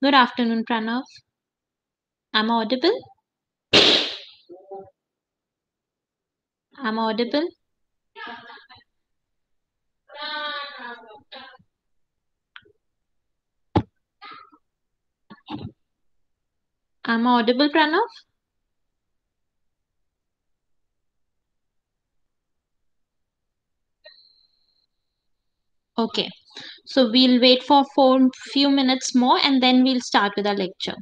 Good afternoon, Pranav. Am I audible? Am I audible? Am I audible, Pranav? Okay. So we'll wait for few minutes more and then we'll start with our lecture.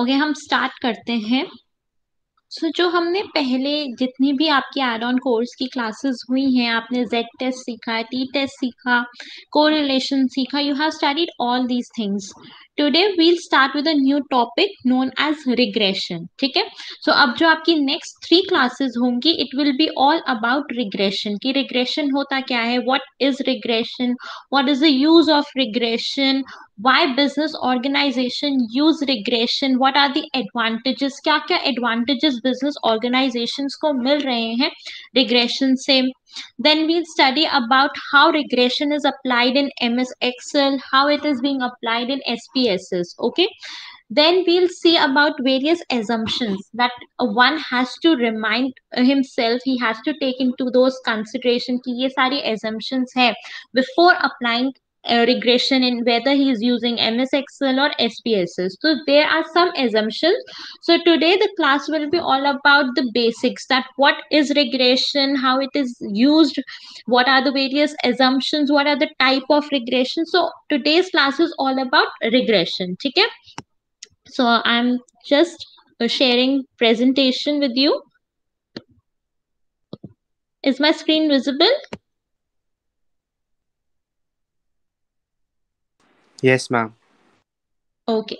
Okay, हम start करते हैं। जो हमने पहले जितनी भी आपकी add on course की क्लासेस हुई हैं, आपने जेड टेस्ट सीखा है, टी टेस्ट सीखा, कोरिलेशन सीखा, you have studied all these things. Today we'll start with a new topic known as regression. ठीक है। सो अब जो आपकी नेक्स्ट 3 क्लासेस होंगी, it will be all about regression. कि रिग्रेशन होता क्या है, what is regression, what is the use of regression, why business organization use regression, what are the advantages, क्या क्या advantages business organizations को मिल रहे हैं regression से। Then we'll study about how regression is applied in MS Excel, how it is being applied in SPSS. Okay. Then we'll see about various assumptions that one has to remind himself, he has to take into those consideration कि ये सारी assumptions है before applying regression, in whether he is using MS Excel or SPSS. So there are some assumptions. So today the class will be all about the basics, that what is regression, how it is used, what are the various assumptions, what are the type of regression. So today's class is all about regression. Okay. So I'm just sharing presentation with you. Is my screen visible? Yes, ma'am. Okay.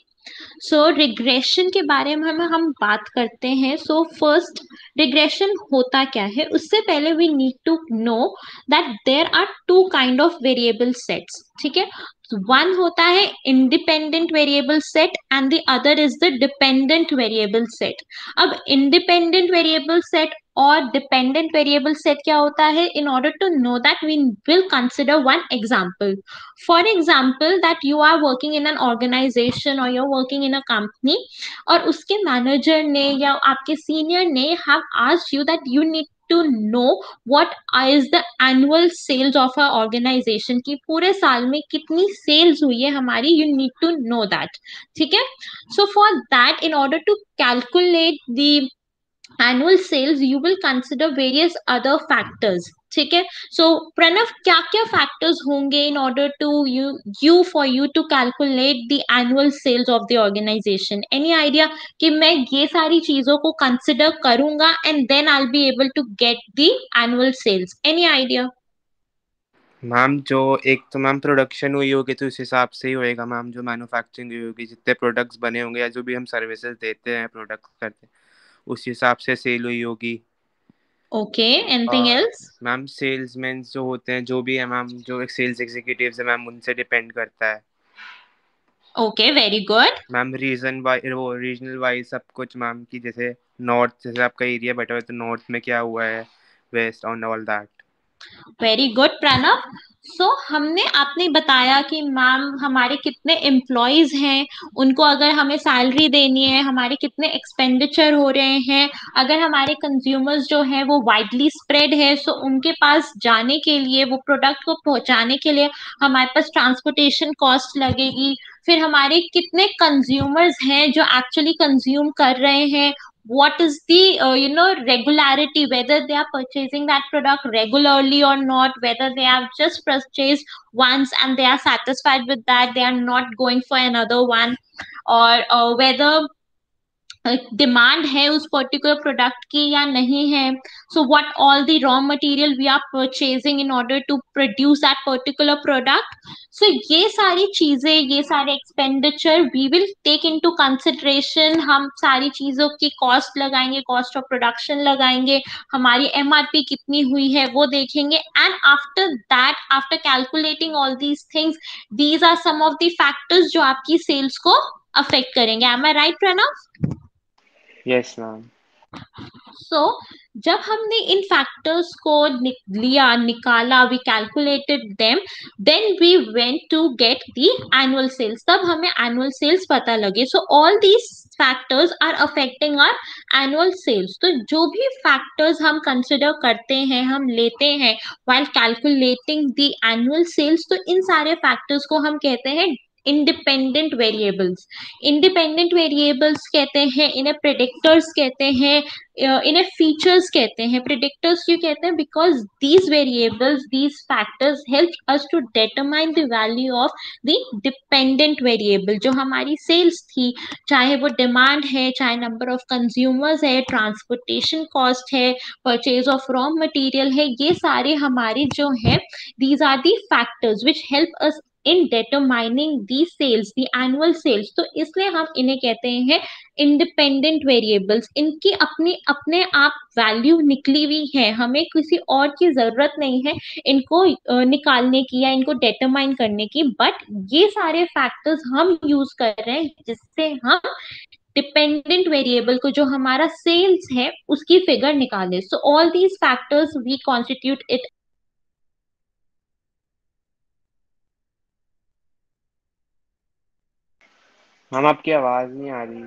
So regression के बारे में हम बात करते हैं। So first, regression होता क्या है, उससे पहले we need to know that there are two kind of variable sets. ठीक है, वन होता है independent variable set and the other is the dependent variable set. अब इंडिपेंडेंट वेरिएबल सेट और डिपेंडेंट वेरिएबल सेट क्या होता है, in order to know that we will consider one example. For example, that you are working in an organization or you're working in a company, और उसके manager ने या आपके senior ने have asked you that you need to know what is the annual sales of a organization, कि पूरे साल में कितनी सेल्स हुई है हमारी, you need to know that। ठीक है, so for that, in order to calculate the annual sales, you will consider various other factors। ठीक है, सो प्रणव, क्या क्या फैक्टर्स होंगे in order to you for you to calculate the annual sales of the organization? Any idea कि मैं ये सारी चीजों को कंसिडर करूंगा and then I will be able to get the annual sales? Any idea? Ma'am जो एक तो मैम प्रोडक्शन हुई होगी तो उस हिसाब से ही होएगा मैम, जो मैन्युफैक्चरिंग हुई होगी, जितने प्रोडक्ट्स बने होंगे या जो भी हम सर्विसेज देते हैं प्रोडक्ट्स करते हैं उस हिसाब से सेल हुई होगी। ओके, एनीथिंग और एल्स? मैम सेल्समैन जो होते हैं जो भी है मैम, जो एक सेल्स एग्जीक्यूटिव्स है मैम, उनसे डिपेंड करता है okay, very good. Ma'am. Region wise वो रीजनल वाइज सब कुछ मैम, की जैसे नॉर्थ, जैसे आपका एरिया बेटर है तो नॉर्थ में क्या हुआ है, waste on all that. Very good Pranav. So हमने आपने बताया कि मैम हमारे कितने एम्प्लॉयज हैं, उनको अगर हमें सैलरी देनी है, हमारे कितने एक्सपेंडिचर हो रहे हैं, अगर हमारे कंज्यूमर्स जो है वो वाइडली स्प्रेड है, सो उनके पास जाने के लिए, वो प्रोडक्ट को पहुंचाने के लिए हमारे पास ट्रांसपोर्टेशन कॉस्ट लगेगी। फिर हमारे कितने कंज्यूमर्स हैं जो एक्चुअली कंज्यूम कर रहे हैं, what is the regularity, whether they are purchasing that product regularly or not, whether they have just purchased once and they are satisfied with that, they are not going for another one, or whether demand है उस particular product की या नहीं है। So what all the raw material we are purchasing in order to produce that particular product. So ये सारी चीजें, ये सारे expenditure we will take into consideration. हम सारी चीजों की कॉस्ट लगाएंगे, कॉस्ट ऑफ प्रोडक्शन लगाएंगे, हमारी एमआरपी कितनी हुई है वो देखेंगे, and after that, after calculating all these things, these are some of the factors जो आपकी सेल्स को अफेक्ट करेंगे। Am I right Pranav? Yes ma'am. So जब हमने इन फैक्टर्स को लिया, निकाला, we calculated them, then we went to get the annual sales, तब हमें एनुअल सेल्स पता लगे। So all these factors are affecting our annual sales. तो जो भी फैक्टर्स हम कंसिडर करते हैं, हम लेते हैं while calculating the annual sales, तो इन सारे फैक्टर्स को हम कहते हैं इंडिपेंडेंट वेरिएबल्स। इंडिपेंडेंट वेरिएबल्स कहते हैं, इन्हें प्रिडिक्टर्स कहते हैं, इन्हें फीचर्स कहते हैं। प्रिडिक्टर्स क्यों कहते हैं? Because these variables, these factors help us to determine the value of the dependent variable. जो हमारी सेल्स थी, चाहे वो डिमांड है, चाहे नंबर ऑफ कंज्यूमर्स है, ट्रांसपोर्टेशन कॉस्ट है, परचेज ऑफ रॉ मटेरियल है, ये सारे हमारे जो है, these are the factors which help us in determining the sales, the annual sales। तो इसलिए हम इन्हें कहते हैं इंडिपेंडेंट वेरिएबल्स। इनकी अपनी अपने आप वैल्यू निकली हुई है, हमें किसी और की जरूरत नहीं है इनको निकालने की या इनको डिटरमाइन करने की, बट ये सारे फैक्टर्स हम यूज कर रहे हैं जिससे हम डिपेंडेंट वेरिएबल को, जो हमारा सेल्स है, उसकी फिगर निकाले। So all these factors we constitute it. Ma'am आपकी आवाज़ नहीं आ रही।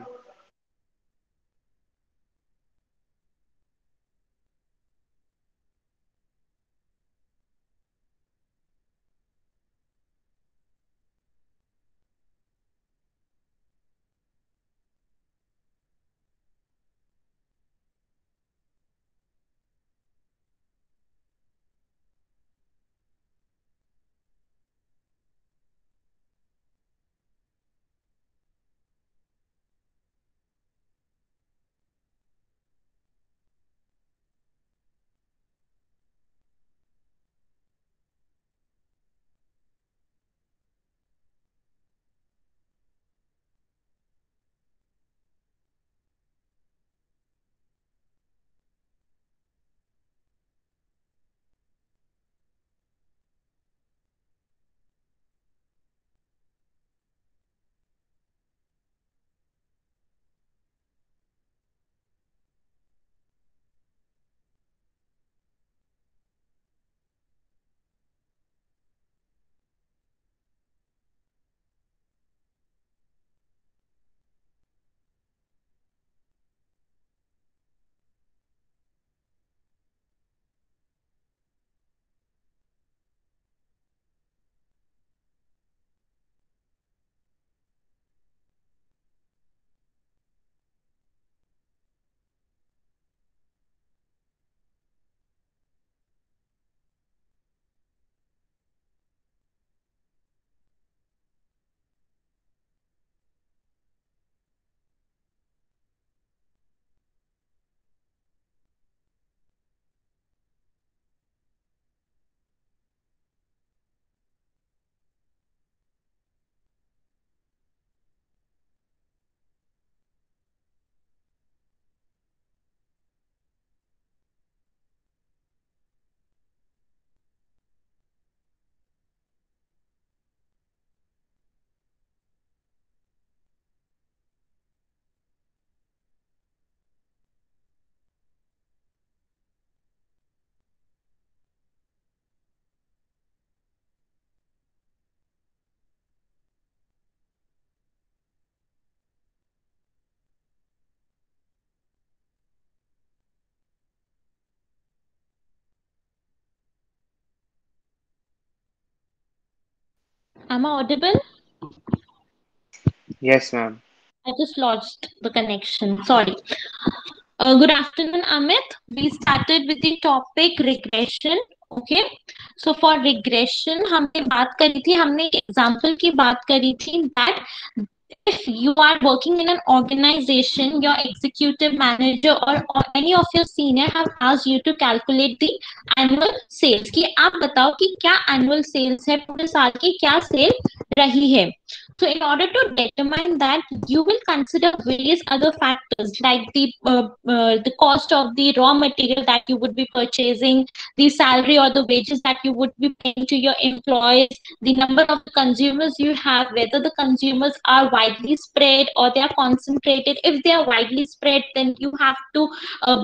Am I audible? Yes, ma'am. I just lost the connection. Sorry. Good afternoon, Amit. We started with the topic regression. Okay. So for regression हमने बात करी थी, हमने एक एग्जाम्पल की बात करी थी that if you are working in an organization, your executive manager or any of your senior have asked you to calculate the annual sales कि आप बताओ कि क्या annual sales है, पूरे साल की क्या सेल रही है. So in order to determine that, you will consider various other factors like the cost of the raw material that you would be purchasing, the salary or the wages that you would be paying to your employees, the number of consumers you have, whether the consumers are widely spread or they are concentrated. If they are widely spread, then you have to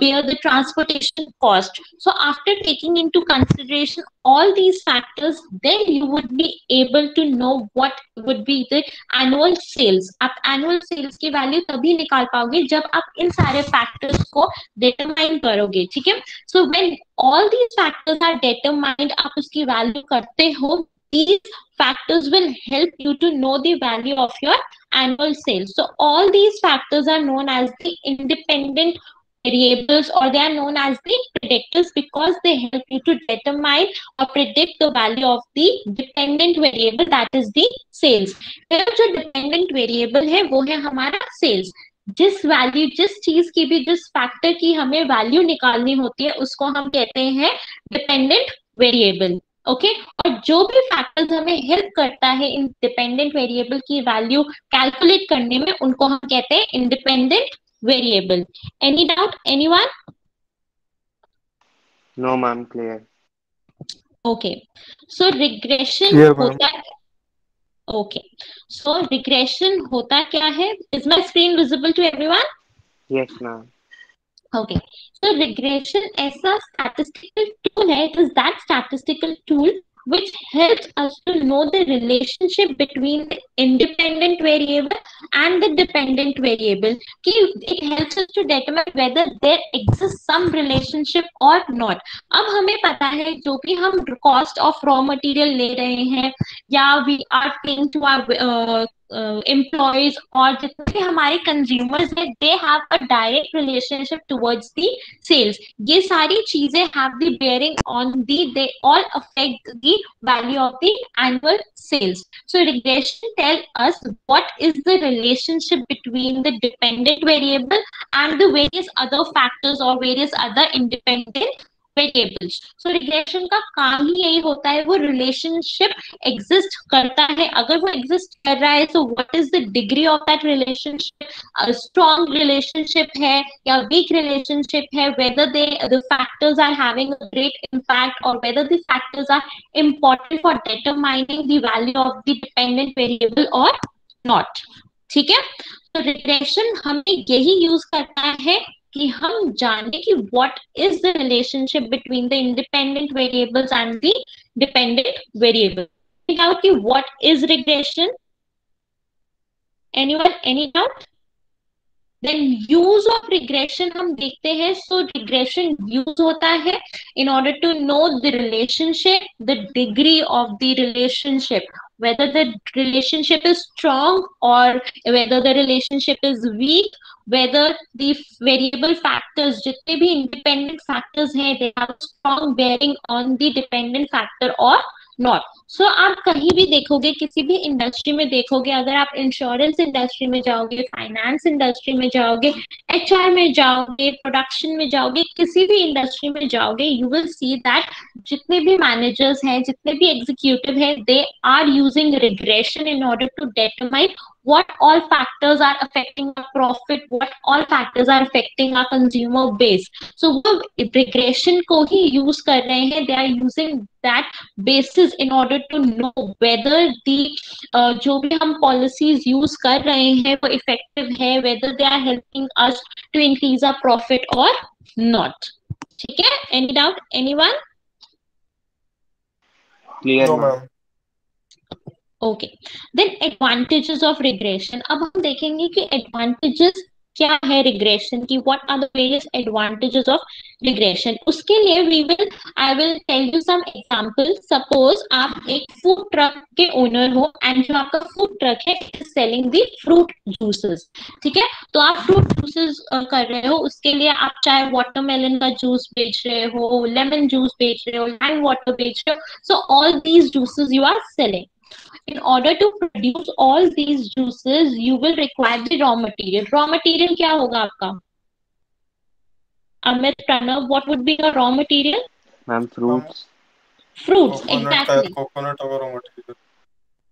bear the transportation cost. So after taking into consideration all these factors, then you would be able to know what would be the annual sales. आप annual sales की value तभी निकाल पाओगे जब आप इन सारे factors को determine करोगे. ठीक है. So when all these factors are determined, आप उसकी वैल्यू करते हो, these factors will help you to know the value of your annual sales. So all these factors are known as the independent variables, or they are known as the predictors, because they help you to determine or predict the value of the dependent variable, that is the sales. जो dependent variable है वो है हमारा sales. जिस value, जिस चीज की भी, जिस फैक्टर की हमें वैल्यू निकालनी होती है उसको हम कहते हैं डिपेंडेंट वेरिएबल. ओके. और जो भी फैक्टर्स हमें हेल्प करता है इन डिपेंडेंट वेरिएबल की वैल्यू कैलकुलेट करने में, उनको हम कहते हैं independent variable. Any doubt, anyone? No, ma'am. Clear. Okay. So regression Clear, ma'am. होता है. ओके. सो रिग्रेशन होता क्या है? Is my screen visible to everyone? Yes, ma'am. Okay. So regression ऐसा statistical tool है. It is that statistical tool which helps us to know the relationship between the independent variable and the dependent variable. कि it helps us to determine whether there exists some relationship or not. अब हमें पता है जो भी हम cost of raw material ले रहे हैं, या we are paying to our employees, और जितने भी हमारे consumers हैं, they have a direct relationship towards the sales. ये सारी चीजें have the bearing on the, they all affect the value of the annual sales. So regression tell us what is the relationship between the dependent variable and the various other factors or various other independent variables. So regression का काम ही यही होता है, वो relationship exist करता है. अगर वो exist कर रहा है, so what is the degree of that relationship? A strong relationship है या weak relationship है, whether the factors are having a great impact or whether the factors are important for determining the value of the dependent variable or not. ठीक है. तो regression हमें यही use करता है कि हम जाने कि what is the relationship between the independent variables and the dependent variable. Out कि what is regression? Anyone, any doubt? Then use of regression हम देखते हैं. So regression use होता है in order to know the relationship, the degree of the relationship, whether the relationship is strong or whether the relationship is weak, whether the variable factors, जितने भी independent factors हैं, they have a strong bearing on the dependent factor or not. So आप कहीं भी देखोगे, किसी भी industry में देखोगे, अगर आप इंश्योरेंस इंडस्ट्री में जाओगे, फाइनेंस इंडस्ट्री में जाओगे, एचआर में जाओगे, प्रोडक्शन में जाओगे, किसी भी इंडस्ट्री में जाओगे, यू विल सी दैट जितने भी मैनेजर्स हैं, जितने भी एग्जीक्यूटिव हैं, they are using regression in order to determine what all factors are affecting our profit, what all factors are affecting our consumer base. So वो regression को ही use कर रहे हैं. They are using that basis in order to know whether the जो भी हम policies use कर रहे हैं वो effective है, whether they are helping us to increase our profit or not. ठीक है. Any doubt, anyone? Clear, No, ma'am. ma'am. Okay. Then advantages of regression. अब हम देखेंगे कि एडवांटेजेस क्या है रिग्रेशन की, what are the various advantages of regression. उसके लिए I will tell you some example. Suppose आप एक फूड ट्रक के ओनर हो एंड जो आपका फूड ट्रक है it is selling the fruit juices, ठीक है। तो आप फ्रूट जूसेस कर रहे हो, उसके लिए आप चाहे वाटरमेलन का जूस बेच रहे हो, लेमन जूस बेच रहे हो, लाइम वाटर बेच रहे हो, so all these juices you are selling. In order to produce all these juices, you will require the raw material. Raw material क्या होगा आपका? Amit, Pranav, what would be your raw material? Ma'am हम fruits. Fruits, coconut का exactly. Coconut होगा raw material.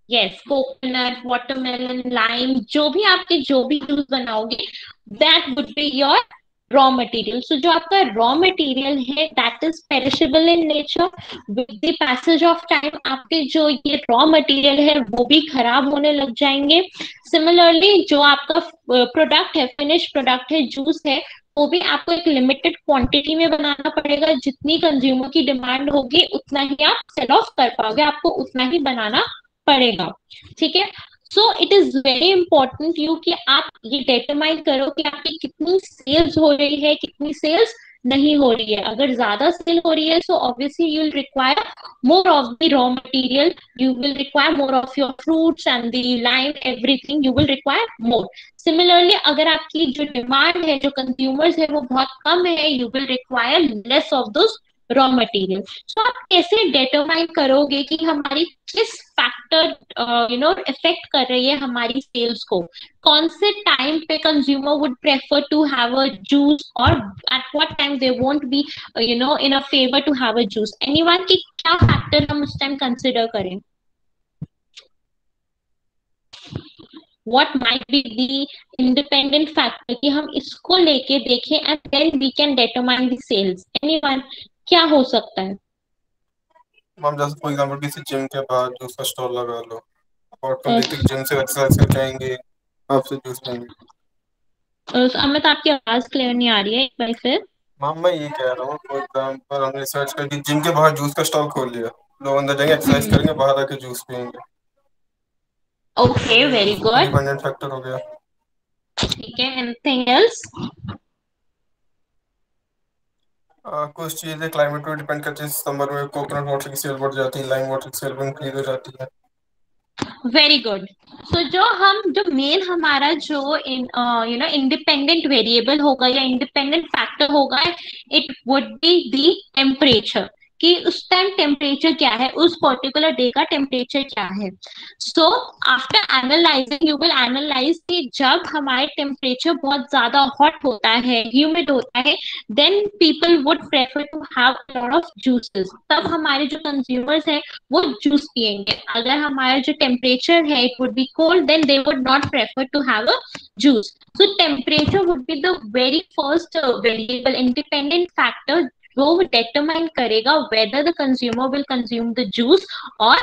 Yes, coconut, watermelon, lime, जो भी आपके जो भी जूस बनाओगे, that would be your raw material. So जो आपका raw material है that is perishable in nature. With the passage of time आपके जो ये raw material है वो भी खराब होने लग जाएंगे। Similarly जो आपका प्रोडक्ट है, फिनिश प्रोडक्ट है, जूस है, वो भी आपको एक लिमिटेड क्वांटिटी में बनाना पड़ेगा। जितनी कंज्यूमर की डिमांड होगी उतना ही आप सेल ऑफ कर पाओगे, आपको उतना ही बनाना पड़ेगा, ठीक है। सो it is very important you कि आप ये डिटरमाइन करो कि आपकी कितनी सेल्स हो रही है, कितनी सेल्स नहीं हो रही है। अगर ज्यादा सेल हो रही है so obviously you will require more of the raw material, you will require more of your fruits and the lime, everything you will require more. Similarly अगर आपकी जो डिमांड है, जो कंज्यूमर्स है वो बहुत कम है, you will require less of those raw material. तो आप कैसे डिटरमाइन करोगे कि हमारी किस फैक्टर इफेक्ट कर रही है हमारी सेल्स को? कौन से टाइम पे consumer would prefer to have a juice or at what time they won't be in a favour to have a juice? Anyone की क्या फैक्टर हम उस टाइम कंसिडर करें? What might be the independent factor कि हम इसको लेके देखें and then we can determine the sales? Anyone, क्या हो सकता है? हम जैसे फॉर एग्जांपल किसी जिम के बाहर जूस का स्टॉल लगा लो और तुम देखते जिम से एक्सरसाइज करके आएंगे, आपसे जूस लेंगे। अमित आपकी आवाज क्लियर नहीं आ रही है, एक बार फिर। मैम मैं ये कह रहा हूँ फॉर एग्जांपल हमने सर्च करके जिम के बाहर जूस का स्टॉल खोल लिया, लोग अंदर जाएंगे एक्सरसाइज करेंगे, बाहर आके जूस पियेंगे। तो ओके, ये वेरी गुड। इंडिपेंडेंट फैक्टर हो गया। ठीक है, एनीथिंग एल्स? कुछ चीजें क्लाइमेट पे डिपेंड करती है। सितंबर में कोकोनट वाटर की सेल बढ़ जाती है, लाइम वाटर की सेल भी इंक्रीज हो जाती है। Very good. सो जो मेन हमारा जो इंडिपेंडेंट वेरिएबल होगा या इंडिपेंडेंट फैक्टर होगा, it would be the temperature, कि उस टाइम टेम्परेचर क्या है, उस पर्टिकुलर डे का टेम्परेचर क्या है। So after analysing you will analyse कि जब हमारे टेम्परेचर बहुत ज्यादा हॉट होता है, ह्यूमिड होता है, then people would prefer to have lot of juices. तब हमारे जो कंज्यूमर्स हैं वो जूस पियेंगे। अगर हमारा जो टेम्परेचर है it would be cold, then they would not prefer to have a juice. So temperature would be the very first variable independent factor जो डिटरमाइन करेगा whether the consumer will consume the juice और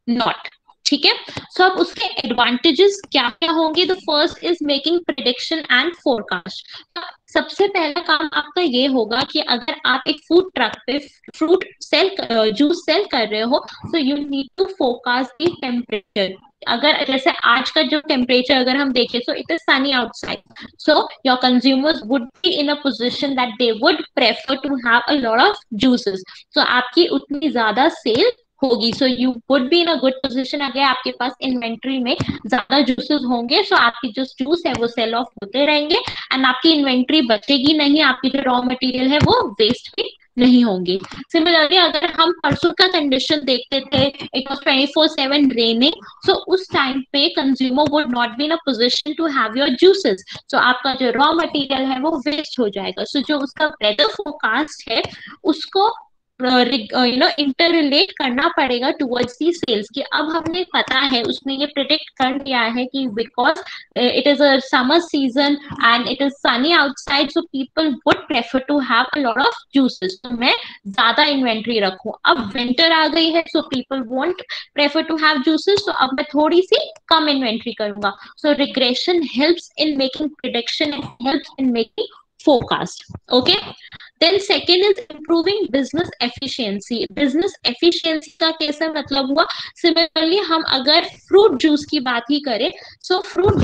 not, ठीक है। So अब उसके advantages क्या क्या होंगे? The first is making prediction and forecast. सबसे पहला काम आपका ये होगा कि अगर आप एक फूड ट्रक पे फ्रूट सेल जूस सेल कर रहे हो, तो you need to forecast the temperature. अगर जैसे आज का जो टेम्परेचर अगर हम देखें, so it is sunny outside, so your consumers would be in a position that they would prefer to have a lot of juices. So आपकी उतनी ज्यादा सेल होगी। So you would be in a good position. अगर आपके पास inventory में ज्यादा juices होंगे, सो आपकी जो जूस है वो सेल ऑफ होते रहेंगे एंड आपकी इन्वेंट्री बचेगी नहीं, आपकी जो रॉ मटेरियल है वो वेस्ट भी नहीं होंगे। सिमिलरली अगर हम परसों का कंडीशन देखते थे, इट वॉज 24/7 रेनिंग, सो उस टाइम पे consumer would not be in a position to have your juices. So आपका जो रॉ मटेरियल है वो वेस्ट हो जाएगा। सो जो उसका वेदर फोरकास्ट है उसको इंटर रिलेट करना पड़ेगा टुवर्ड्स दी सेल्स, कि अब हमें पता है, उसने ये प्रिडिक्ट कर दिया है कि because it is a summer season and it is sunny outside, so people would prefer to have a lot of juices, तो मैं ज्यादा इन्वेंट्री रखूं। अब विंटर आ गई है, so people won't prefer to have juices, तो अब मैं थोड़ी सी कम इन्वेंट्री करूंगा। So regression helps in making prediction and helps in making forecast. Okay, then second is improving business efficiency. Business efficiency का कैसा मतलब हुआ? Similarly हम अगर फ्रूट जूस की बात ही करें, so फ्रूट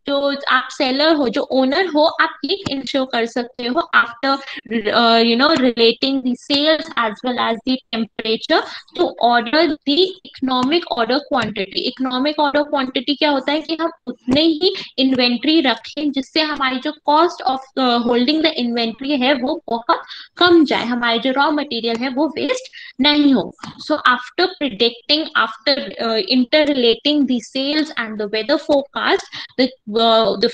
जो आप सेलर हो, जो ओनर हो, आप ये इंश्योर कर सकते हो after relating the sales as well as the temperature to order the economic order quantity. Economic order quantity क्या होता है कि हम उतने ही इन्वेंट्री रखें जिससे हमारी जो cost of holding the inventory है वो बहुत कम जाए, हमारे जो रॉ मटेरियल है वो वेस्ट नहीं हो। So after predicting, after interrelating the sales and the weather forecast, the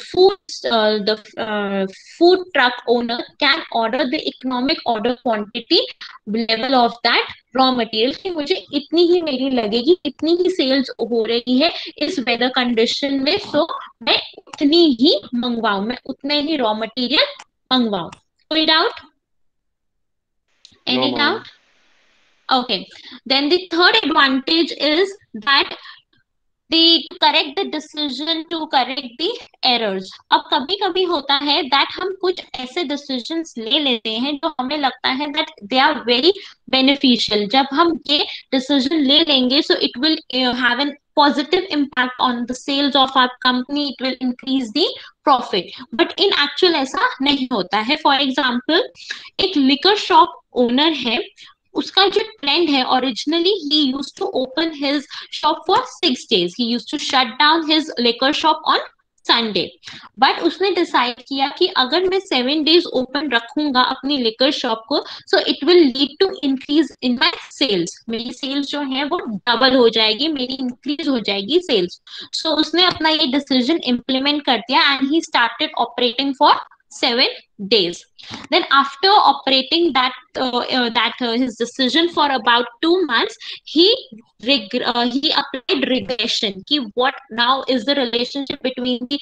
food truck owner can order the economic order quantity level of that raw material कि मुझे इतनी ही मेरी लगेगी, इतनी ही सेल्स हो रही है इस वेदर कंडीशन में, सो मैं उतनी ही मंगवाऊं, मैं उतने ही रॉ मटेरियल मंगवाऊं। कोई doubt? Any doubt? Okay, then the third advantage is that to correct the decision, to correct the errors. अब कभी कभी होता है that हम कुछ ऐसे decisions ले लेते हैं जो हमें लगता है that they are very beneficial. जब हम ये decision ले लेंगे, so it will have an positive impact on the sales of our company, it will increase the profit. But in actual ऐसा नहीं होता है. For example, एक liquor shop owner है, उसका जो ट्रेंड है, originally he used to open his shop for 6 days, he used to shut down his liquor shop on Sunday, but उसने डिसाइड किया कि अगर मैं 7 days ओपन रखूंगा अपनी लिकर शॉप को, so it will lead to increase in my sales, मेरी sales जो है वो डबल हो जाएगी, मेरी इंक्रीज हो जाएगी सेल्स। सो उसने अपना ये डिसीजन इम्प्लीमेंट कर दिया and he started operating for 7 days. Then after operating his decision for about 2 months, he applied regression ki what now is the relationship between the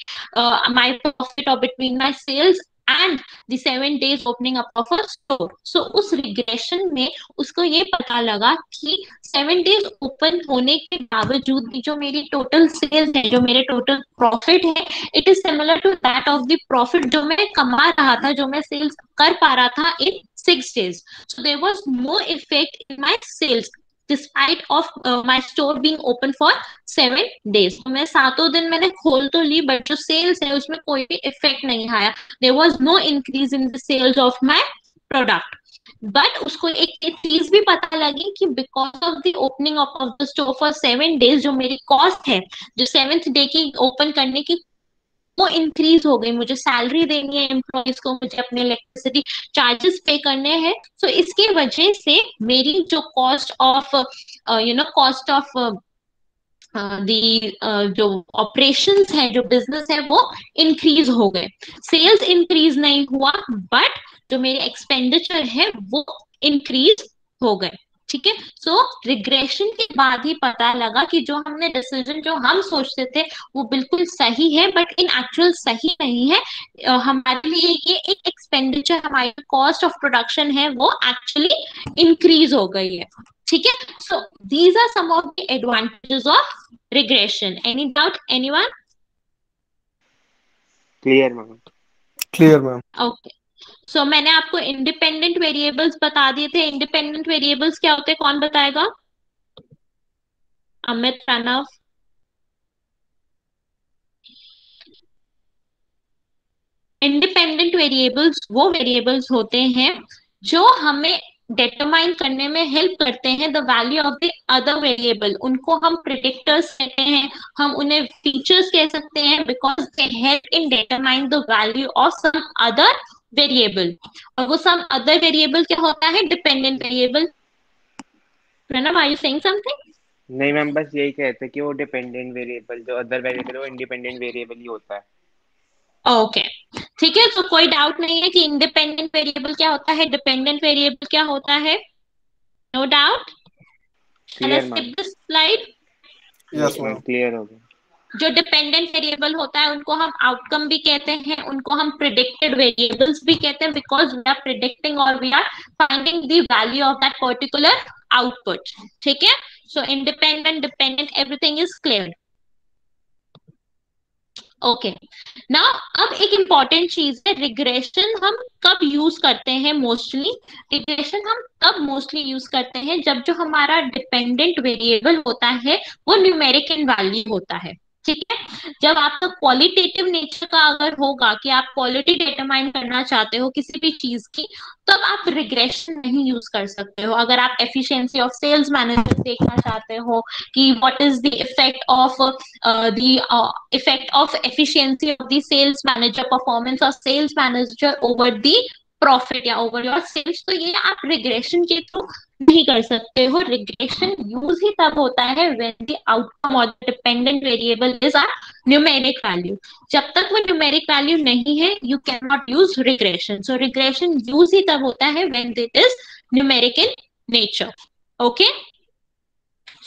my profit or between my sales and the 7 days opening up of a store. So उस regression में उसको ये पता लगा कि 7 days open होने के बावजूद भी जो मेरी total sales है, जो मेरे total profit है, it is similar to that of the profit जो मैं कमा रहा था, जो मैं sales कर पा रहा था in 6 days. So there was no effect in my sales despite of my store being open for 7 days. तो मैं 7 दिन मैंने खोल तो ली, बट जो सेल्स है उसमें कोई भी इफेक्ट नहीं आया. There was no increase in the sales of my product. But उसको एक चीज भी पता लगी कि because of the opening of the store for 7 days, जो मेरी कॉस्ट है, जो 7th डे की ओपन करने की, वो इंक्रीज हो गई. मुझे सैलरी देनी है एम्प्लॉयज को, मुझे अपने इलेक्ट्रिसिटी चार्जेस पे करने हैं. सो इसकी वजह से मेरी जो कॉस्ट ऑफ जो ऑपरेशंस है, जो बिजनेस है, वो इंक्रीज हो गए. सेल्स इंक्रीज नहीं हुआ, बट जो मेरे एक्सपेंडिचर है वो इंक्रीज हो गए. ठीक है. सो रिग्रेशन के बाद ही पता लगा कि जो हमने डिसीजन, जो हम सोचते थे वो बिल्कुल सही है, बट इन एक्चुअल सही नहीं है. हमारे लिए ये एक एक्सपेंडिचर, हमारी कॉस्ट ऑफ प्रोडक्शन है, वो एक्चुअली इंक्रीज हो गई है. ठीक है. So these are some of the advantages of regression. Any doubt, anyone? Clear ma'am. Clear ma'am. Okay. So मैंने आपको इंडिपेंडेंट वेरिएबल्स बता दिए थे. इंडिपेंडेंट वेरिएबल्स क्या होते हैं, कौन बताएगा? अमित, प्रणव. इंडिपेंडेंट वेरिएबल्स वो वेरिएबल्स होते हैं जो हमें डिटरमाइन करने में हेल्प करते हैं the value of the other variable. उनको हम प्रेडिक्टर्स कहते हैं, हम उन्हें फीचर्स कह सकते हैं, because they help in determine the value of some other variable. और वो सम अदर वेरिएबल क्या होता है? Dependent variable. Pranav, are you saying something? नहीं मैम, बस यही कहते हैं कि वो डिपेंडेंट वेरिएबल, जो अदर वेरिएबल है वो इंडिपेंडेंट वेरिएबल ही होता है. ओके. ठीक है. तो कोई डाउट नहीं है कि इंडिपेंडेंट वेरिएबल क्या होता है, डिपेंडेंट वेरिएबल क्या होता है? No doubt. Clear ma'am. Skip this slide. Yes ma'am. Clear हो गया. जो डिपेंडेंट वेरिएबल होता है उनको हम आउटकम भी कहते हैं, उनको हम प्रिडिक्टेड वेरिएबल्स भी कहते हैं, बिकॉज वी आर प्रिडिक्टिंग और we are finding the value of that particular output. ठीक है. So independent, dependent, everything is clear. Okay. Now अब एक इम्पॉर्टेंट चीज है, रिग्रेशन हम कब यूज करते हैं मोस्टली? रिग्रेशन हम तब मोस्टली यूज करते हैं जब जो हमारा डिपेंडेंट वेरिएबल होता है वो न्यूमेरिक इन वैल्यू होता है. ठीक है। जब आपका क्वालिटेटिव नेचर का अगर होगा कि आप क्वालिटी डिटरमाइन करना चाहते हो किसी भी चीज की, तब आप रिग्रेशन नहीं यूज कर सकते हो। अगर आप एफिशिएंसी ऑफ सेल्स मैनेजर देखना चाहते हो कि what is the effect of efficiency of the sales manager performance of sales manager over the profit या ओवर योर सेल्स, तो ये आप रिग्रेशन के थ्रू नहीं कर सकते हो। रिग्रेशन यूज ही तब होता है when the outcome or the dependent variable is are numeric value. जब तक वो न्यूमेरिक वैल्यू नहीं है, you can not use regression. So regression use ही तब होता है when it is numeric in nature. Okay,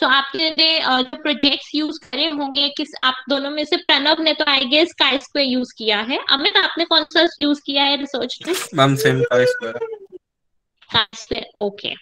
so आपने जो प्रोजेक्ट्स यूज करे होंगे, किस आप दोनों में से प्रणव ने तो I guess chi square use किया है। अमित आपने कौन सा यूज किया है रिसर्च में? Ma'am same chi square. Chi square, okay.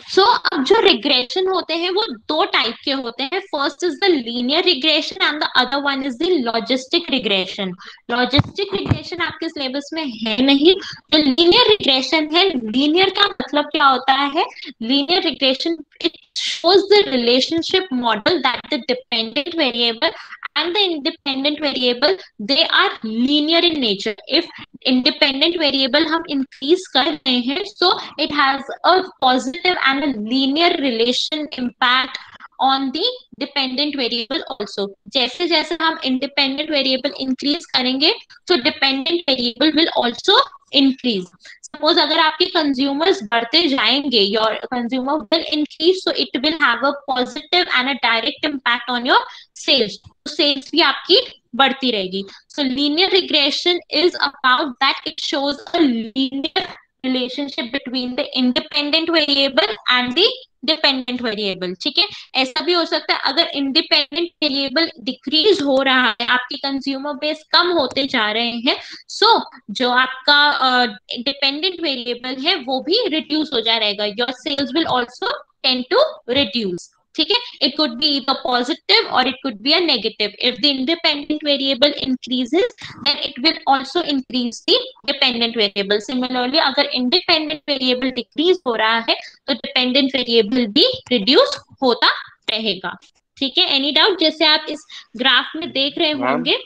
So अब जो रिग्रेशन होते हैं वो दो टाइप के होते हैं। First is the linear regression and the other one is the logistic regression. Logistic regression आपके सिलेबस में है नहीं। तो लीनियर रिग्रेशन है, लीनियर का मतलब क्या होता है? Linear regression it shows the relationship model that the dependent variable and the independent variable they are linear in nature. If independent variable हम increase कर रहे हैं, so it has a positive and a linear relation impact on the dependent variable also. जैसे जैसे हम independent variable increase करेंगे, so dependent variable will also increase. Suppose अगर आपके कंज्यूमर्स बढ़ते जाएंगे, your consumer will increase, so it will have a positive and a direct impact on your sales. Sales भी आपकी बढ़ती रहेगी। So linear regression is about that, it shows a linear relationship between the independent variable and the dependent variable. ठीक है, ऐसा भी हो सकता है अगर इंडिपेंडेंट वेरिएबल डिक्रीज हो रहा है, आपकी कंज्यूमर बेस कम होते जा रहे हैं, सो जो आपका डिपेंडेंट वेरिएबल है वो भी रिड्यूस हो जाएगा। Your sales will also tend to reduce. ठीक है, it could be the positive or it could be a negative. If the independent variable increases then it will also increase the dependent variable. Similarly अगर independent variable decrease हो रहा है तो dependent variable भी reduce होता रहेगा। ठीक है, एनी डाउट? जैसे आप इस ग्राफ में देख रहे होंगे।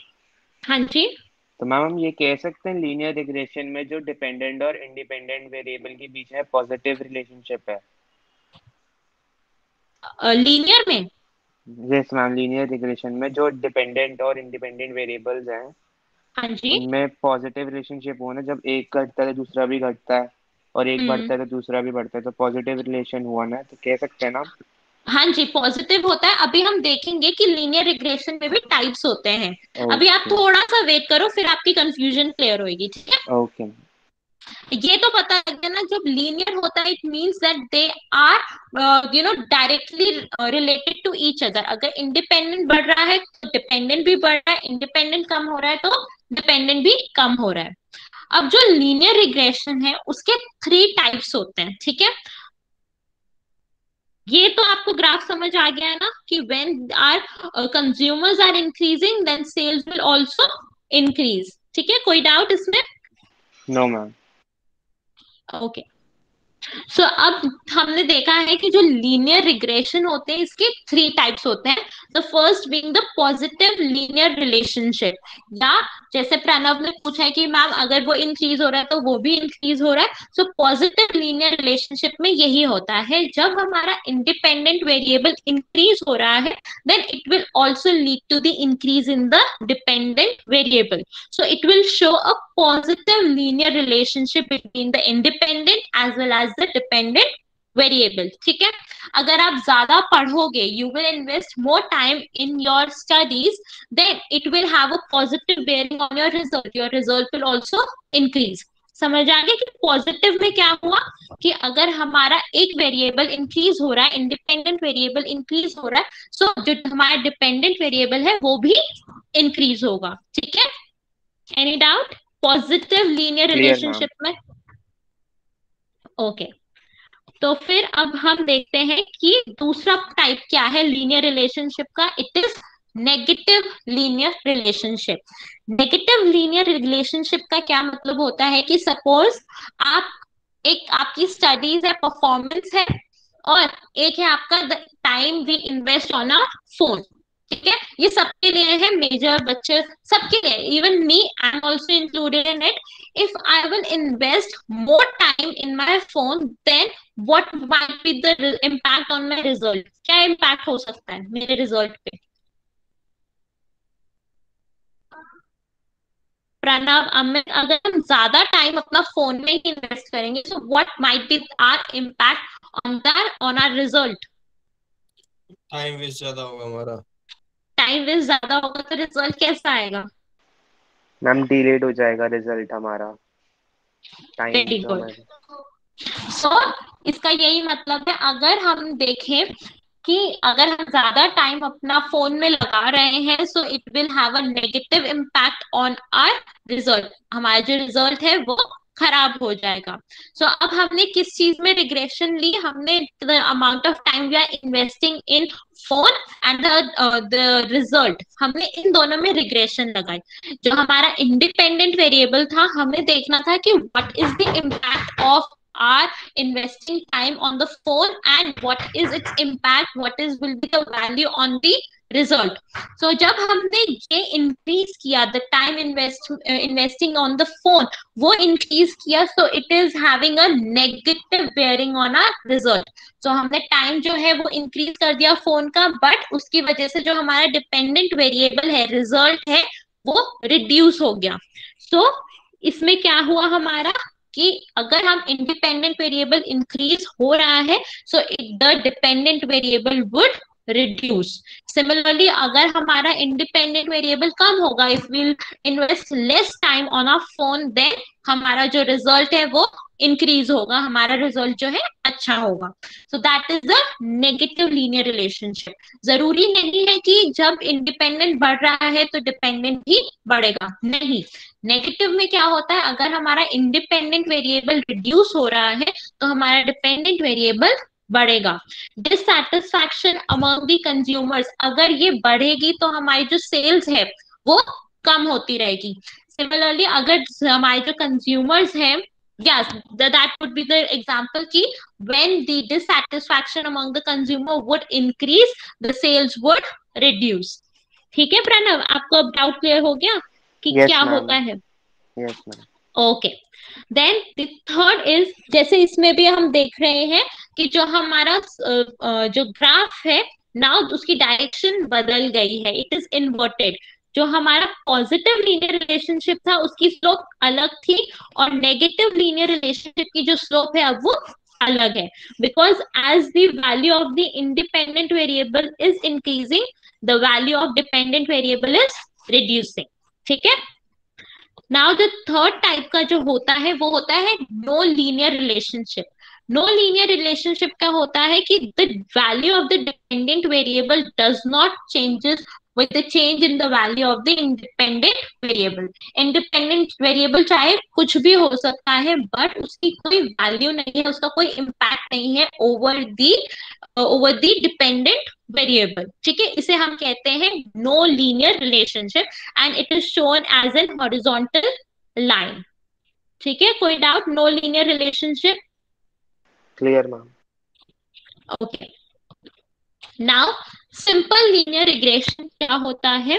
हाँ जी, तो मैम हम ये कह सकते हैं लीनियर रिग्रेशन में जो डिपेंडेंट और इंडिपेंडेंट वेरिएबल के बीच में पॉजिटिव रिलेशनशिप है। लीनियर में? यस मैम, लीनियर रिग्रेशन में जो डिपेंडेंट और इंडिपेंडेंट वेरिएबल्स हैं, हाँ जी, उनमें पॉजिटिव रिलेशनशिप हो ना, जब एक घटता है तो दूसरा भी घटता है और एक बढ़ता है तो दूसरा भी बढ़ता है, तो पॉजिटिव रिलेशन हुआ ना, तो कह सकते हैं ना। हाँ जी, पॉजिटिव होता है। अभी हम देखेंगे कि लीनियर रिग्रेशन में भी टाइप्स होते हैं। अभी आप ओके थोड़ा सा वेट करो, फिर आपकी कंफ्यूजन क्लियर होगी। ठीक है, ओके ये तो पता लग गया ना, जब लीनियर होता है it means that they are directly related to each other. अगर इंडिपेंडेंट बढ़ रहा है तो डिपेंडेंट भी बढ़ रहा है, इंडिपेंडेंट कम हो रहा है तो डिपेंडेंट भी कम हो रहा है। अब जो लीनियर रिग्रेशन है उसके 3 टाइप्स होते हैं। ठीक है, ये तो आपको ग्राफ समझ आ गया है ना कि when are consumers are increasing then sales will also increase. ठीक है, कोई डाउट इसमें? No ma'am. ओके, सो अब हमने देखा है कि जो लीनियर रिग्रेशन होते हैं इसके 3 टाइप्स होते हैं। The first being the positive linear relationship, या जैसे प्रणव ने पूछा है कि मैम अगर वो इंक्रीज हो रहा है तो वो भी इंक्रीज हो रहा है। सो पॉजिटिव लीनियर रिलेशनशिप में यही होता है, जब हमारा इंडिपेंडेंट वेरिएबल इंक्रीज हो रहा है then it will also lead to the increase in the dependent variable. So it will show a positive linear relationship between the independent as well as the dependent variable. ठीक है, अगर आप ज्यादा पढ़ोगे, you will invest more time in your studies, then it will have a positive bearing on your result. Your result will also increase. समझ आ गया कि positive में क्या हुआ कि अगर हमारा एक वेरिएबल इंक्रीज हो रहा है, इंडिपेंडेंट वेरिएबल इंक्रीज हो रहा है, सो जो हमारा डिपेंडेंट वेरिएबल है वो भी इंक्रीज होगा। ठीक है, any doubt? Positive linear clear ma'am. Relationship में ओके। तो फिर अब हम देखते हैं कि दूसरा टाइप क्या है लीनियर रिलेशनशिप का। It is negative linear relationship. Negative linear relationship का क्या मतलब होता है कि सपोज आप एक आपकी स्टडीज है, परफॉर्मेंस है, और एक है आपका time we invest on a phone. ठीक है, ये सबके लिए है, मेजर बच्चे सबके लिए, even me I am also included in it. If I will invest more time in my phone, then what might be the impact on my result? क्या इम्पैक्ट हो सकता है मेरे रिजल्ट पे? प्रणव, अमित, अगर हम ज्यादा टाइम अपना फोन में ही इन्वेस्ट करेंगे, so what might be our impact on our result? Time waste ज्यादा होगा हमारा। टाइम वेस्ट ज्यादा होगा तो रिजल्ट कैसा आएगा? मैम डिलेड हो जाएगा रिजल्ट हमारा, टाइम वेरी जो गुड। हमारे। सो इसका यही मतलब है, अगर हम देखें कि अगर हम ज्यादा टाइम अपना फोन में लगा रहे हैं, so it will have a negative impact on our result. हमारा जो रिजल्ट है वो खराब हो जाएगा। सो अब हमने किस चीज में रिग्रेशन ली? हमने the amount of time we are investing in phone and the result, हमने इन दोनों में रिग्रेशन लगाई। जो हमारा इंडिपेंडेंट वेरिएबल था, हमें देखना था कि what is the impact of are investing time on the phone and what is its impact, what is will be the value on the result. So जब हमने ये increase किया the time investing on the phone, वो increase किया, so it is having a negative bearing on our result. So हमने time जो है वो increase कर दिया phone का, but उसकी वजह से जो हमारा dependent variable है, result है, वो reduce हो गया। So इसमें क्या हुआ हमारा कि अगर हम इंडिपेंडेंट वेरिएबल इंक्रीज हो रहा है, so the dependent variable would reduce. Similarly अगर हमारा इंडिपेंडेंट वेरिएबल कम होगा, if we'll invest less time on a phone, then हमारा जो रिजल्ट है वो इंक्रीज होगा, हमारा रिजल्ट जो है अच्छा होगा। So that is the negative linear relationship. जरूरी नहीं है कि जब इंडिपेंडेंट बढ़ रहा है तो डिपेंडेंट भी बढ़ेगा, नहीं। नेगेटिव में क्या होता है, अगर हमारा इंडिपेंडेंट वेरिएबल रिड्यूस हो रहा है तो हमारा डिपेंडेंट वेरिएबल बढ़ेगा। डिससैटिस्फैक्शन अमंग द कंज्यूमर्स, अगर ये बढ़ेगी तो हमारी जो सेल्स है वो कम होती रहेगी। सिमिलरली अगर हमारे जो कंज्यूमर्स हैं, yes, that would be the example कि when the dissatisfaction among the consumer would increase, the sales would reduce। ठीक है प्रणव, आपको अब डाउट क्लियर हो गया कि यस क्या मैम, होता है? Yes ma'am. Okay, then the third is, जैसे इसमें भी हम देख रहे हैं कि जो हमारा जो ग्राफ है नाउ, उसकी डायरेक्शन बदल गई है, इट इज इन्वर्टेड। जो हमारा पॉजिटिव लीनियर रिलेशनशिप था उसकी स्लोप अलग थी, और नेगेटिव लीनियर रिलेशनशिप की जो स्लोप है अब वो अलग है, because as the value of the independent variable is increasing, the value of dependent variable is reducing. ठीक है, नाउ द थर्ड टाइप का जो होता है वो होता है no linear relationship. No linear relationship क्या होता है कि the value of the dependent variable does not changes with the change in the value of the independent variable। independent variable चाहे कुछ भी हो सकता है, बट उसकी कोई वैल्यू नहीं है, उसका कोई इम्पैक्ट नहीं है ओवर द डिपेंडेंट वेरिएबल। ठीक है, इसे हम कहते हैं no linear relationship, and it is shown as an horizontal line. ठीक है, कोई doubt? No linear relationship clear ma'am. Okay, now simple linear regression क्या होता है?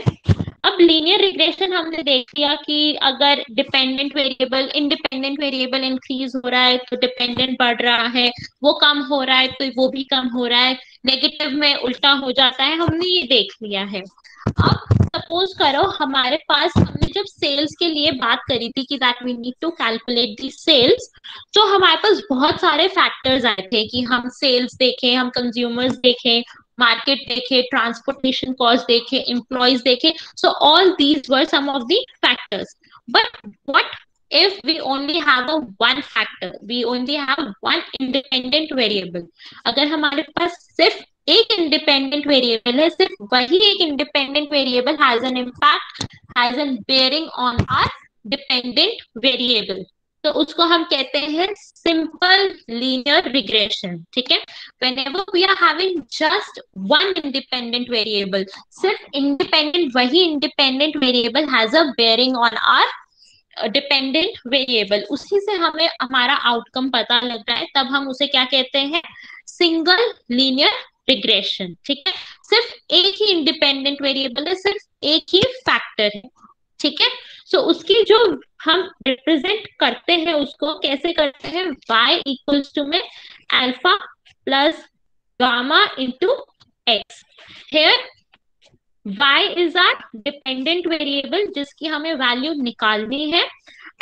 अब लीनियर रिग्रेशन हमने देख लिया कि अगर dependent variable independent variable increase हो रहा है तो डिपेंडेंट बढ़ रहा है, वो कम हो रहा है तो वो भी कम हो रहा है, नेगेटिव में उल्टा हो जाता है, हमने ये देख लिया है। अब सपोज करो हमारे पास, हमने जब सेल्स के लिए बात करी थी कि that we need to calculate the sales, तो हमारे पास बहुत सारे फैक्टर्स आए थे कि हम सेल्स देखें, हम कंज्यूमर्स देखें, मार्केट देखे, ट्रांसपोर्टेशन कॉस्ट देखे, एम्प्लॉयज देखे, so all these were some of the factors, but what if we only have a one factor, we only have one independent variable? अगर हमारे पास सिर्फ एक इंडिपेंडेंट वेरिएबल है, सिर्फ वही एक independent variable has an impact, has an bearing on our dependent variable, तो उसको हम कहते हैं सिंपल लीनियर रिग्रेशन। ठीक है, whenever we are having just one independent variable, सिर्फ इंडिपेंडेंट वही independent variable has a bearing on our dependent variable, उसी से हमें हमारा आउटकम पता लग रहा है, तब हम उसे क्या कहते हैं, सिंगल लीनियर रिग्रेशन। ठीक है, सिर्फ एक ही इंडिपेंडेंट वेरिएबल है, सिर्फ एक ही फैक्टर है। ठीक है, सो उसकी जो हम रिप्रेजेंट करते हैं उसको कैसे करते हैं, y इक्वल्स टू में alpha plus gamma into x. Here y is our dependent variable जिसकी हमें वैल्यू निकालनी है,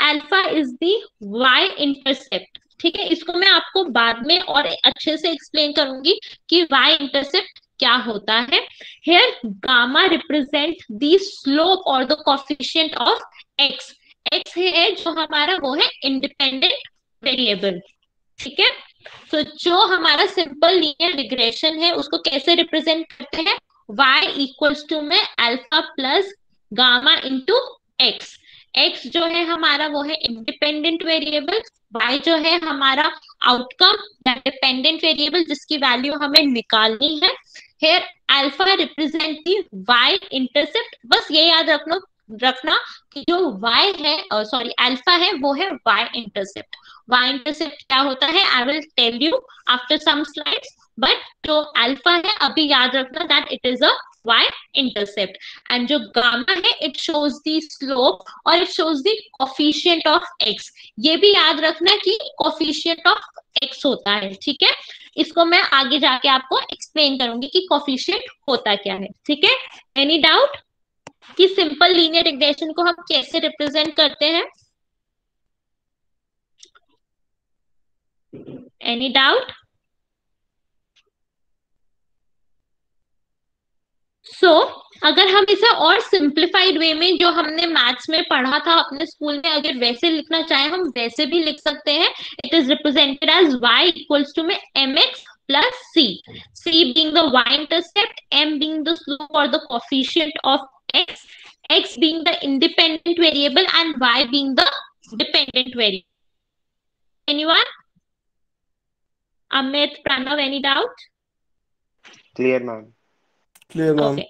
alpha is the y intercept. ठीक है, इसको मैं आपको बाद में और अच्छे से एक्सप्लेन करूंगी कि y इंटरसेप्ट क्या होता है। Here gamma represent the slope और the coefficient of x। x है जो हमारा वो है इंडिपेंडेंट वेरिएबल। ठीक है, तो जो हमारा सिंपल लीनियर रिग्रेशन है उसको कैसे रिप्रेजेंट करते हैं, y इक्वल्स टू में alpha plus gamma into x. X जो है हमारा वो है इंडिपेंडेंट वेरिएबल, y जो है हमारा आउटकम डिपेंडेंट वेरिएबल जिसकी वैल्यू हमें निकालनी है। Here alpha represent the y intercept. बस ये याद रखना कि जो y है, सॉरी अल्फा है, वो है y इंटरसेप्ट। y इंटरसेप्ट क्या होता है, I will tell you after some slides, but जो अल्फा है अभी याद रखना that it is a y intercept. And जो गामा है इट शोज द स्लोप और it shows the coefficient of x। ये भी याद रखना कि कोफिशिएंट ऑफ x होता है। ठीक है, इसको मैं आगे जाके आपको एक्सप्लेन करूंगी कि कोफिशिएंट होता क्या है। ठीक है, एनी डाउट कि सिंपल लीनियर रिग्रेशन को हम कैसे रिप्रेजेंट करते हैं, एनी डाउट? सो अगर हम इसे और सिंप्लीफाइड वे में जो हमने मैथ्स में पढ़ा था अपने स्कूल में, अगर वैसे लिखना चाहे हम वैसे भी लिख सकते हैं। It is represented as y equals to में mx plus c, c being the y intercept, m being the slope or the coefficient of x, x being the independent variable and y being the dependent variable. Anyone? Amit, Pranav, any doubt? Clear, ma'am. Clear, ma'am. Okay.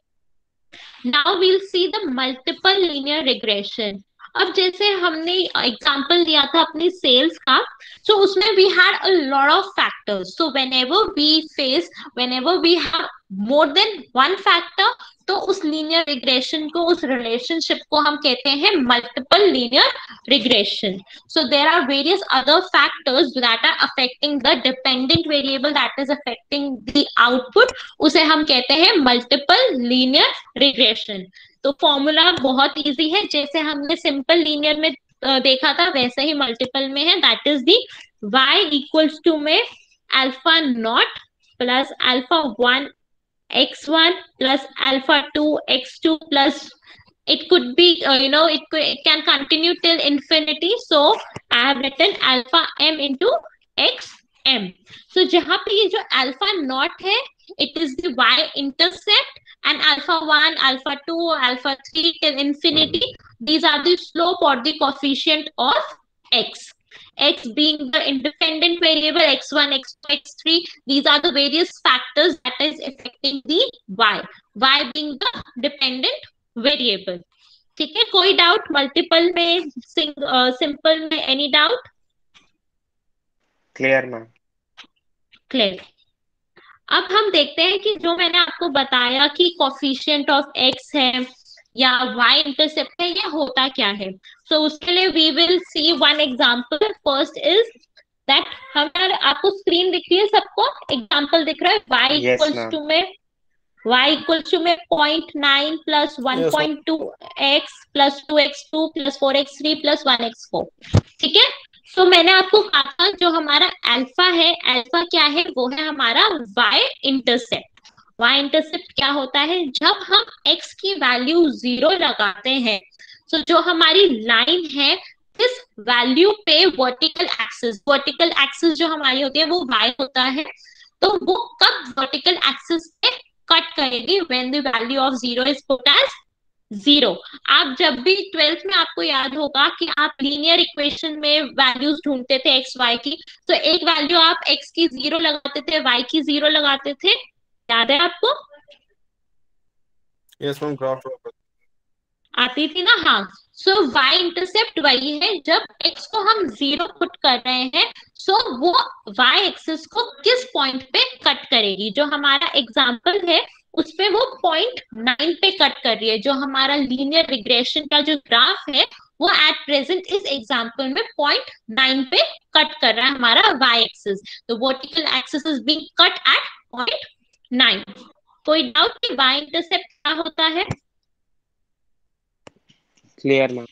Now we'll see the multiple linear regression. अब जैसे हमने example दिया था अपनी sales का, so उसमें we had a lot of factors. So whenever we have more than one factor, तो उस लीनियर रिग्रेशन को, उस रिलेशनशिप को हम कहते हैं multiple linear regression. So there are various other factors that are affecting the dependent variable that is affecting the output. उसे हम कहते हैं मल्टीपल लीनियर रिग्रेशन. तो फॉर्मूला बहुत इजी है, जैसे हमने सिंपल लीनियर में देखा था वैसे ही मल्टीपल में है. That is the y equals to में alpha naught plus alpha 1 x1 plus alpha 2 x2 plus it could be it can continue till infinity. So I have written alpha m into x m. So जहां पे ये जो alpha naught है it is the y intercept, and alpha 1 alpha 2 alpha 3 till infinity, these are the slope or the coefficient of x. X being the independent variable, x1, x2, x3, these are the various factors that is affecting the y. Y being the dependent variable. ठीक है, कोई doubt multiple में, simple में, any doubt? Clear ma'am. Clear. अब हम देखते हैं कि जो मैंने आपको बताया कि कोफिशिएंट ऑफ x है या y इंटरसेप्ट है, ये होता क्या है. सो उसके लिए we will see one example. First is that हमारे, आपको स्क्रीन दिख रही है सबको, एग्जांपल दिख रहा है. y इक्वल्स टू में 0.9 plus 1.2x plus 2x2 plus 4x3 plus 1x4. ठीक है, तो मैंने आपको कहा था जो हमारा अल्फा है, अल्फा क्या है, वो है हमारा y इंटरसेप्ट. y इंटरसेप्ट क्या होता है, जब हम x की वैल्यू 0 लगाते हैं, तो जो हमारी लाइन है इस वैल्यू पे वर्टिकल एक्सिस जो हमारी होती है वो y होता है. तो वो कब वर्टिकल एक्सिस पे कट करेगी, when the value of 0 is put as 0. आप जब भी 12th में आपको याद होगा कि आप लीनियर इक्वेशन में वैल्यूज ढूंढते थे एक्स वाई की, तो एक वैल्यू आप एक्स की 0 लगाते थे, वाई की 0 लगाते थे. याद है आपको? यस मैम, ग्राफ ड्रॉ कर. आती थी ना, हाँ। सो y इंटरसेप्ट वही है जब x को हम 0 पुट कर रहे हैं, सो वो y एक्सिस को किस पॉइंट पे कट करेगी। जो हमारा एग्जाम्पल है उस पे वो 0.9 पे कट कर रही है। जो हमारा लीनियर रिग्रेशन का जो ग्राफ है वो एट प्रेजेंट इस एग्जाम्पल में 0.9 पे कट कर रहा है हमारा y एक्सिस। तो vertical axis is being cut at 0.9। कोई डाउट कि y इंटरसेप्ट क्या होता है? Clear ma'am.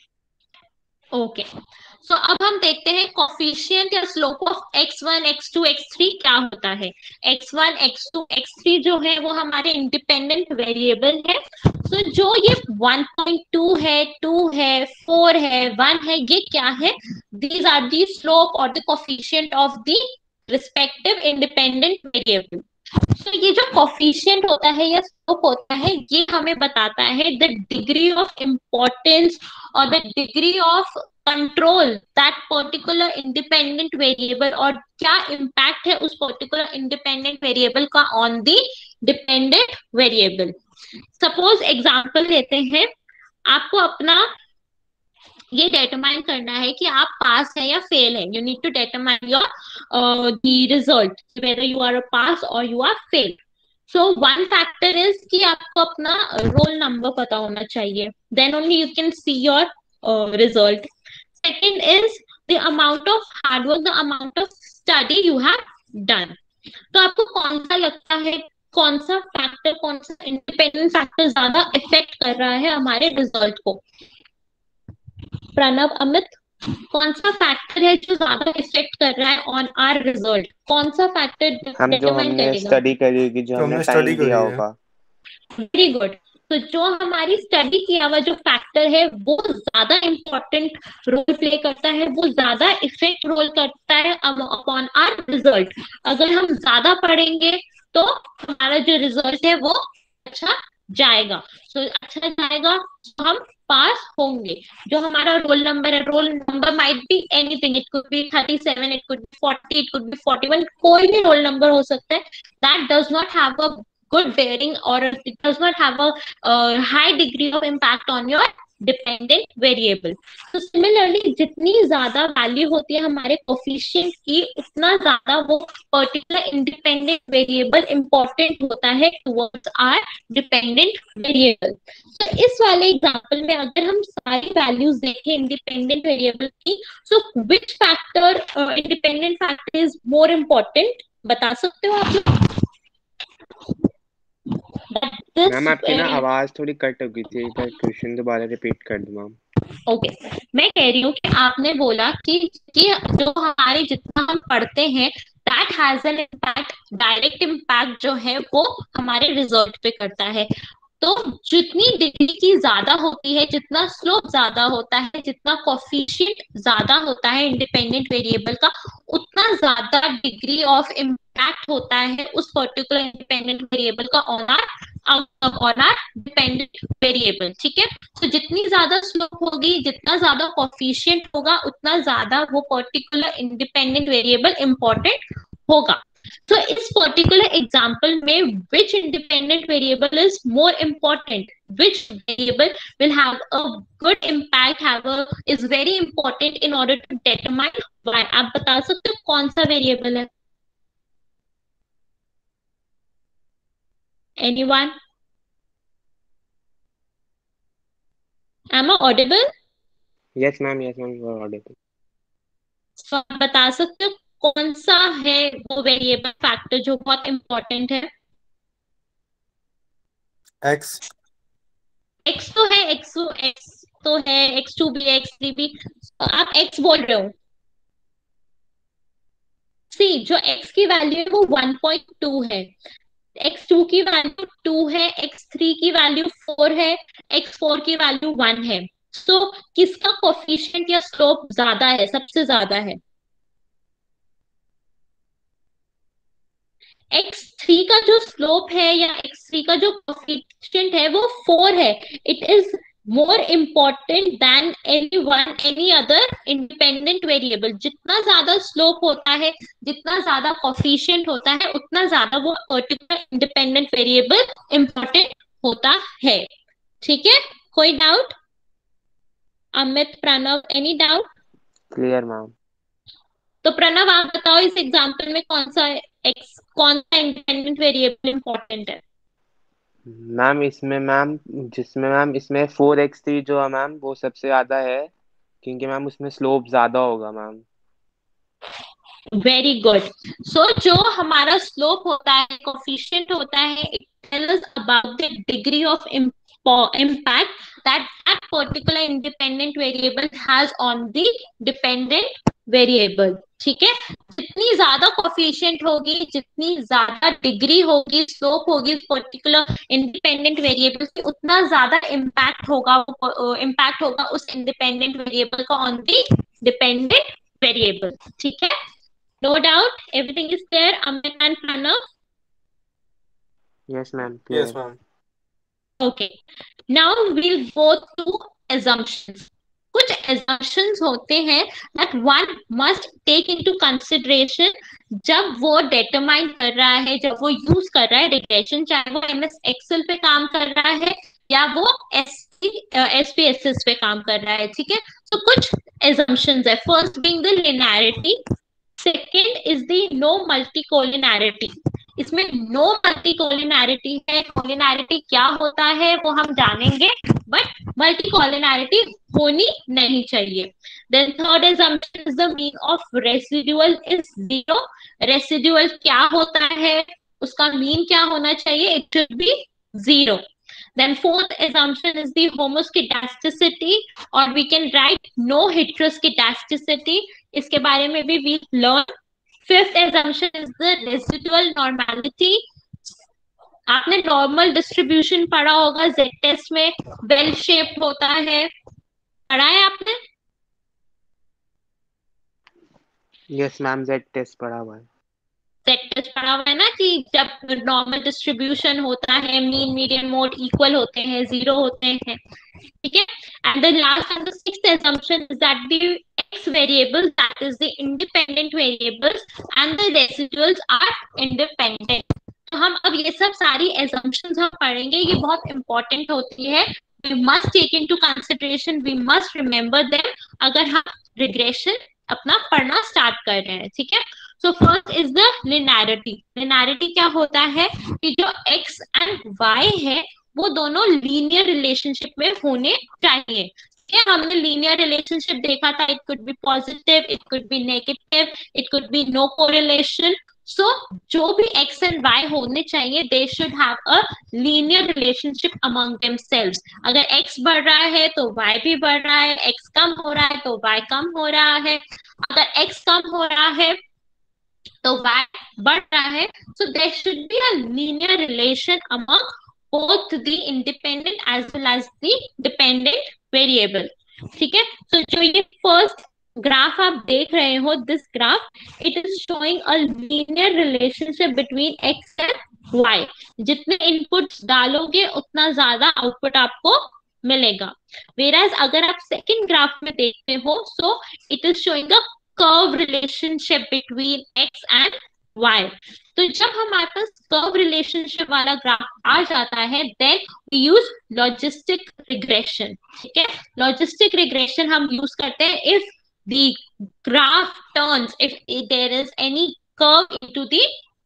ओके, सो अब हम देखते हैं कोफिशिएंट या slope of x1 x2 x3 क्या होता है। x1 x2 x3 जो है वो हमारे इंडिपेंडेंट वेरिएबल है। तो जो ये 1.2 है, 2 है, 4 है, 1 है, ये क्या है? दीज आर दी स्लोप और the coefficient of the respective independent variable. तो ये जो कोफिशिएंट होता है या स्लोप होता है, ये हमें बताता है द डिग्री ऑफ इम्पोर्टेंस और the degree of control that particular independent variable, और क्या इम्पैक्ट है उस पर्टिकुलर इंडिपेंडेंट वेरिएबल का on the dependent variable. Suppose example लेते हैं, आपको अपना ये डिटरमाइन करना है कि आप पास है या फेल है। You need to determine your the result, whether you are a pass or you are fail. So one factor is कि आपको अपना रोल नंबर पता होना चाहिए, then only you can see your result. Second is the amount of hard work, the amount of study you have done. तो आपको कौन सा लगता है, कौन सा फैक्टर, कौन सा इंडिपेंडेंट फैक्टर ज्यादा इफेक्ट कर रहा है हमारे रिजल्ट को? प्रणव, अमित, कौन सा फैक्टर है जो ज्यादा इफेक्ट कर रहा है ऑन आवर रिजल्ट? कौन सा फैक्टर हम जो डिटरमाइन हमने करेगा? स्टडी करी होगी, जो हमने टाइम दिया होगा। Very good. तो जो हमारी स्टडी किया हुआ जो फैक्टर है वो ज्यादा इम्पोर्टेंट रोल प्ले करता है, वो ज्यादा इफेक्ट रोल करता है अपॉन आवर रिजल्ट। अगर हम ज्यादा पढ़ेंगे तो हमारा जो रिजल्ट है वो अच्छा जाएगा। तो अच्छा जाएगा तो हम पास होंगे। जो हमारा रोल नंबर है, roll number might be anything, it could B 37, it could B 40, it could B 41, कोई भी रोल नंबर हो सकता है। That does not have a good bearing or it does not have a high degree of impact on your dependent variable. So similarly जितनी ज्यादा value होती है हमारे कोफिशिएंट की, उतना ज्यादा वो पर्टिकुलर इंडिपेंडेंट वेरिएबल इंपॉर्टेंट होता है टुवर्ड्स आर डिपेंडेंट वेरिएबल। तो इस वाले एग्जांपल में अगर हम सारी वैल्यूज देखें इंडिपेंडेंट वेरिएबल की, so which factor, independent factor is more important, बता सकते हो आप लोग? मैम आपकी ना आवाज थोड़ी कट हो गई थी, एक बार क्वेश्चन दोबारा रिपीट कर दो मैम। ओके, मैं कह रही हूँ कि आपने बोला कि जो हमारे जितना हम पढ़ते हैं that has an impact, direct impact जो है वो हमारे रिजल्ट पे करता है। तो जितनी डिग्री की ज्यादा होती है, जितना स्लोप ज्यादा होता है, जितना कोफिशिएंट ज्यादा होता है इंडिपेंडेंट वेरिएबल का, उतना ज्यादा डिग्री ऑफ इम्पैक्ट होता है उस पर्टिकुलर इंडिपेंडेंट वेरिएबल का ऑन आर डिपेंडेंट वेरिएबल। ठीक है, तो जितनी ज्यादा स्लोप होगी, जितना ज्यादा कोफिशिएंट होगा, उतना ज्यादा वो पर्टिकुलर इंडिपेंडेंट वेरिएबल इंपॉर्टेंट होगा। तो इस पर्टिकुलर एग्जाम्पल में which independent variable is more important, which variable will have a good impact, is very important in order to determine why? आप बता सकते हो कौन सा वेरिएबल है? Anyone? Am I audible? Yes ma'am, yes ma'am, you are audible. So आप बता सकते हो कौन सा है वो वेरिएबल फैक्टर जो बहुत इंपॉर्टेंट है? एक्स। एक्स तो है, एक्स तो है, x2 भी है, x3 भी। आप x बोल रहे हो। सी जो x की वैल्यू है वो 1.2 है, x2 की वैल्यू 2 है, x3 की वैल्यू 4 है, x4 की वैल्यू 1 है। सो किसका कोफिशिएंट या स्लोप ज्यादा है, सबसे ज्यादा है? x3 का जो स्लोप है या x3 का जो कोफिशिएंट है वो 4 है। It is more important then any other independent variable. जितना ज्यादा स्लोप होता है, जितना ज्यादा कोफिशिएंट होता है, उतना ज्यादा वो पर्टिकुलर इंडिपेंडेंट वेरिएबल इंपॉर्टेंट होता है। ठीक है, कोई doubt? Amit, Pranav, any doubt? Clear ma'am. तो प्रणव आप बताओ इस एग्जाम्पल में कौन सा इंडिपेंडेंट वेरिएबल इंपॉर्टेंट है? मैम इसमें 4x3 जो है मैम वो सबसे ज्यादा है, क्योंकि मैम उसमें स्लोप ज्यादा होगा मैम। Very good. सो जो हमारा स्लोप होता है, कोफिशिएंट होता है, it tells about the degree of impact that particular independent variable has on the dependent variable। ठीक है, जितनी ज्यादा कोफिशिएंट होगी, जितनी ज्यादा डिग्री होगी, स्लोप होगी पर्टिकुलर इंडिपेंडेंट वेरिएबल की, उतना ज्यादा इम्पैक्ट होगा उस इंडिपेंडेंट वेरिएबल का ऑन द डिपेंडेंट वेरिएबल। ठीक है, no doubt, everything is clear, Amit and Pranav? Yes ma'am, yes clear. Ma'am. Okay, now we'll go to assumptions। कुछ assumptions होते हैं that one must take into consideration जब वो determine कर रहा है, जब वो use कर रहा है regression, चाहे वो MS Excel पे काम कर रहा है या वो SPSS पे काम कर रहा है। ठीक है, तो कुछ assumptions है। First being the linearity, second is the no multicollinearity. इसमें नो मल्टीकोलिनैरिटी है, कोलिनैरिटी क्या होता है वो हम जानेंगे, बट मल्टीकोलिनैरिटी होनी नहीं चाहिए। Then third assumption is the mean of residual is zero. Residual क्या होता है, उसका मीन क्या होना चाहिए, it should be zero. Then fourth assumption is the homoscedasticity, or we can write no heteroscedasticity। इसके बारे में भी we learn। Fifth assumption is the residual normality। आपने नॉर्मल डिस्ट्रीब्यूशन पढ़ा होगा Z टेस्ट में, बेल शेप्ड होता है, पढ़ा है आपने? यस मैम, जेड टेस्ट पढ़ा हुआ है। सेट टेस्ट पढ़ा हुआ है ना, कि जब नॉर्मल डिस्ट्रीब्यूशन होता है, मीन मीडियन मोड इक्वल होते हैं, जीरो होते हैं। ठीक है, and the last and the sixth assumption is that the x variables, that is the independent variables, and the residuals are independent। तो हम अब ये सब सारी assumptions हम पढ़ेंगे, ये बहुत इंपॉर्टेंट होती है। we must take into consideration, we must remember them अगर हम रिग्रेशन अपना पढ़ना स्टार्ट कर रहे हैं। ठीक है, so first is the linearity. Linearity क्या होता है कि जो x एंड y है वो दोनों लीनियर रिलेशनशिप में होने चाहिए। हमने लीनियर रिलेशनशिप देखा था, it could be positive, it could be negative, it could be no correlation. So जो भी x एंड y होने चाहिए, they should have a linear relationship among themselves. अगर x बढ़ रहा है तो y भी बढ़ रहा है, x कम हो रहा है तो y कम हो रहा है, अगर x कम हो रहा है तो y बढ़ रहा है। So there should be a linear relation among both the independent as well as the dependent variable। ठीक है, तो जो ये फर्स्ट ग्राफ आप देख रहे हो, this graph, it is showing a linear relationship between x and y। जितने इनपुट्स डालोगे उतना ज्यादा आउटपुट आपको मिलेगा। वेराज अगर आप सेकंड ग्राफ में देखते हो, so it is showing a curve relationship between x and y। तो जब हमारे पास कर्व रिलेशनशिप वाला ग्राफ आ जाता है, then we use logistic regression. ठीक है, लॉजिस्टिक रिग्रेशन हम यूज करते हैं if the graph turns, if there is any curve into the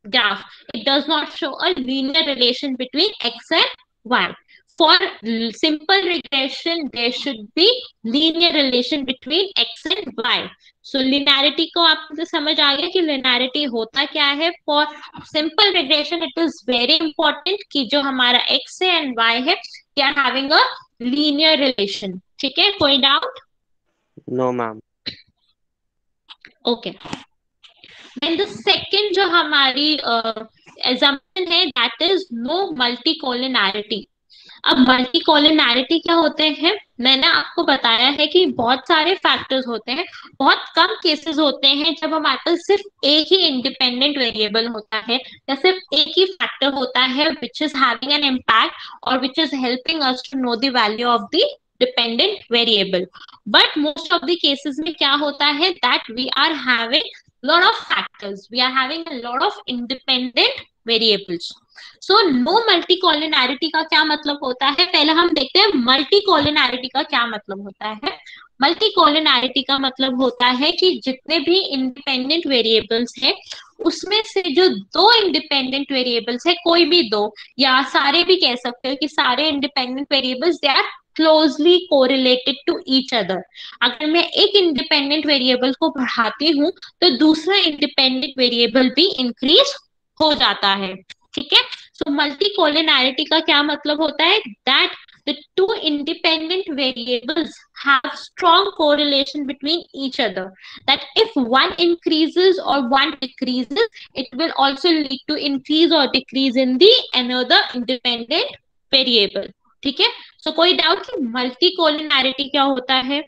graph, it does not show a linear relation between x and y। For simple regression, there should be linear relation between x and y। So linearity को आपको समझ आ गया कि linearity होता क्या है। For simple regression, it is very important कि जो हमारा x है and y है, they are having a linear relation। ठीक है, कोई doubt? No ma'am. Okay, then the second जो हमारी assumption है, that is no multicollinearity। अब मल्टीकोलिनैरिटी क्या होते हैं, मैंने आपको बताया है कि बहुत सारे फैक्टर्स होते हैं, बहुत कम केसेस होते हैं जब हमारे पास सिर्फ एक ही इंडिपेंडेंट वेरिएबल होता है या सिर्फ एक ही फैक्टर होता है which is having an impact और which is helping us to know the value of the dependent variable. But most of the cases में क्या होता है, that we are having lot of factors, we are having a lot of independent variables. So no multicollinearity का क्या मतलब होता है, पहले हम देखते हैं मल्टीकोलिनैरिटी का क्या मतलब होता है। मल्टीकोलिनैरिटी का मतलब होता है कि जितने भी इंडिपेंडेंट वेरिएबल्स हैं उसमें से जो दो इंडिपेंडेंट वेरिएबल्स है, कोई भी दो या सारे भी कह सकते हो कि सारे independent variables they are closely correlated to each other. अगर मैं एक इंडिपेंडेंट वेरिएबल को बढ़ाती हूँ तो दूसरा इंडिपेंडेंट वेरिएबल भी इंक्रीज हो जाता है। ठीक है, सो मल्टीकोलिनैरिटी का क्या मतलब होता है, that the two independent variables have strong correlation between each other, that if one increases or one decreases it will also lead to increase or decrease in the another independent variable। ठीक है, सो कोई doubt कि multicollinearity क्या होता है?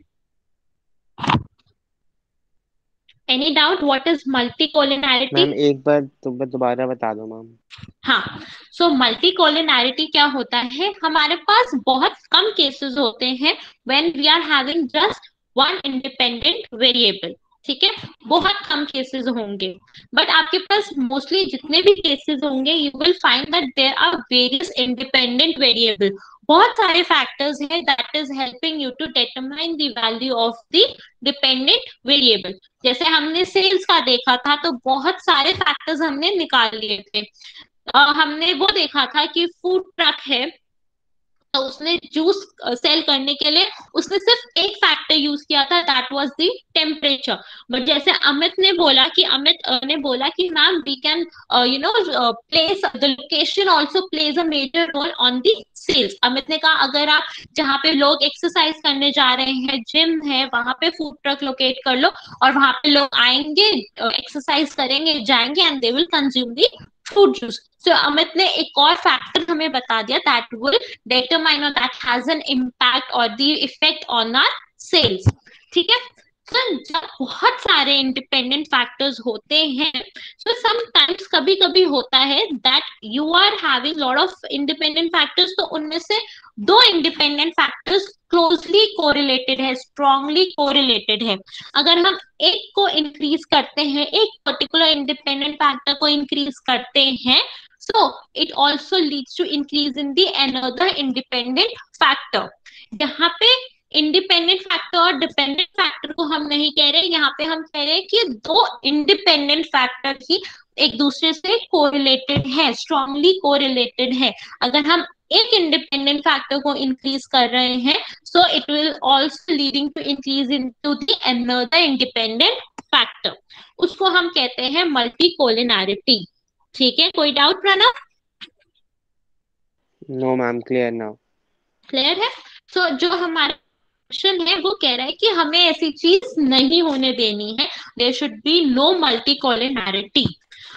Any doubt what is multicollinearity? Ma'am एक बार दोबारा बता दो मैम। हाँ, सो मल्टीकोलिनैरिटी क्या होता है, हमारे पास बहुत कम केसेस होते हैं when we are having just one independent variable. ठीक है, बहुत कम केसेस होंगे, बट आपके पास मोस्टली जितने भी केसेस होंगे you will find that there are various independent variable. बहुत सारे फैक्टर्स हैं that is helping you to determine the value of the dependent variable. जैसे हमने सेल्स का देखा था तो बहुत सारे फैक्टर्स हमने निकाल लिए थे। हमने वो देखा था कि फूड ट्रक है तो उसने जूस सेल करने के लिए उसने सिर्फ एक फैक्टर यूज किया था, that was the temperature. But जैसे अमित ने बोला कि ma'am we can you know place the location also plays a major role on the sales. Amit ने कहा अगर आप जहाँ पे लोग एक्सरसाइज करने जा रहे हैं, जिम है, वहां पे फूड ट्रक लोकेट कर लो और वहां पे लोग आएंगे, एक्सरसाइज करेंगे, जाएंगे and they will consume the fruit juice. So Amit ने एक और फैक्टर हमें बता दिया that will determine or that has an impact or the effect on our sales। ठीक है, तो जब बहुत सारे इंडिपेंडेंट फैक्टर्स होते हैं so sometimes कभी कभी होता है that you are having lot of independent factors, तो उनमें से दो इंडिपेंडेंट फैक्टर्स क्लोजली कोरिलेटेड है, स्ट्रांगली कोरिलेटेड है। अगर हम एक को इंक्रीज करते हैं, एक पर्टिकुलर इंडिपेंडेंट फैक्टर को इंक्रीज करते हैं, so it also leads to increase in the another independent factor। यहाँ पे इंडिपेंडेंट फैक्टर और डिपेंडेंट फैक्टर को हम नहीं कह रहे, यहाँ पे हम कह रहे हैं कि दो इंडिपेंडेंट फैक्टर ही एक दूसरे से कोरिलेटेड है, स्ट्रांगली कोरिलेटेड है। अगर हम एक इंडिपेंडेंट फैक्टर को इंक्रीज कर रहे हैं so it will also leading to increase into the another independent factor, उसको हम कहते हैं मल्टीकोलिनैरिटी। ठीक है, कोई doubt Pranav? No ma'am, clear now. Clear है। सो जो हमारा क्वेश्चन है वो कह रहा है कि हमें ऐसी चीज नहीं होने देनी है, there should be no multicollinearity.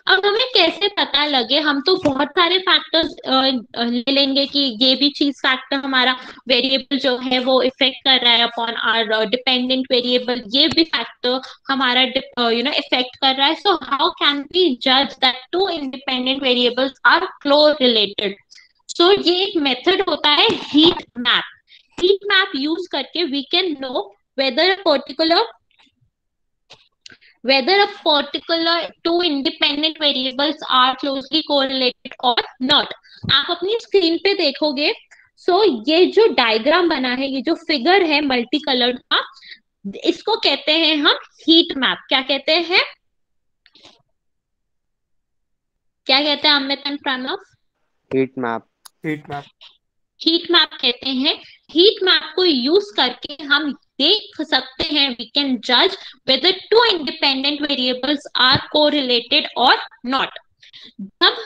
अब हमें कैसे पता लगे, हम तो बहुत सारे फैक्टर्स ले लेंगे कि ये भी चीज फैक्टर हमारा वेरिएबल जो है वो इफेक्ट कर रहा है अपॉन आवर डिपेंडेंट वेरिएबल, ये भी फैक्टर हमारा इफेक्ट कर रहा है। सो हाउ कैन वी जज that two independent variables are close related? So ये एक मेथड होता है heat map. Heat map use करके we can know whether a particular two independent variables are closely correlated or not। आप अपनी screen पे देखोगे सो ये जो डायग्राम बना है, ये जो फिगर है मल्टी कलर्ड का, इसको कहते हैं हम हीट मैप। क्या कहते हैं, क्या कहते हैं Amit and Pranav? Heat map. Heat map. Heat map कहते हैं। हीट मैप को यूज करके हम देख सकते हैं, वी कैन जज whether two independent variables are correlated or not। जब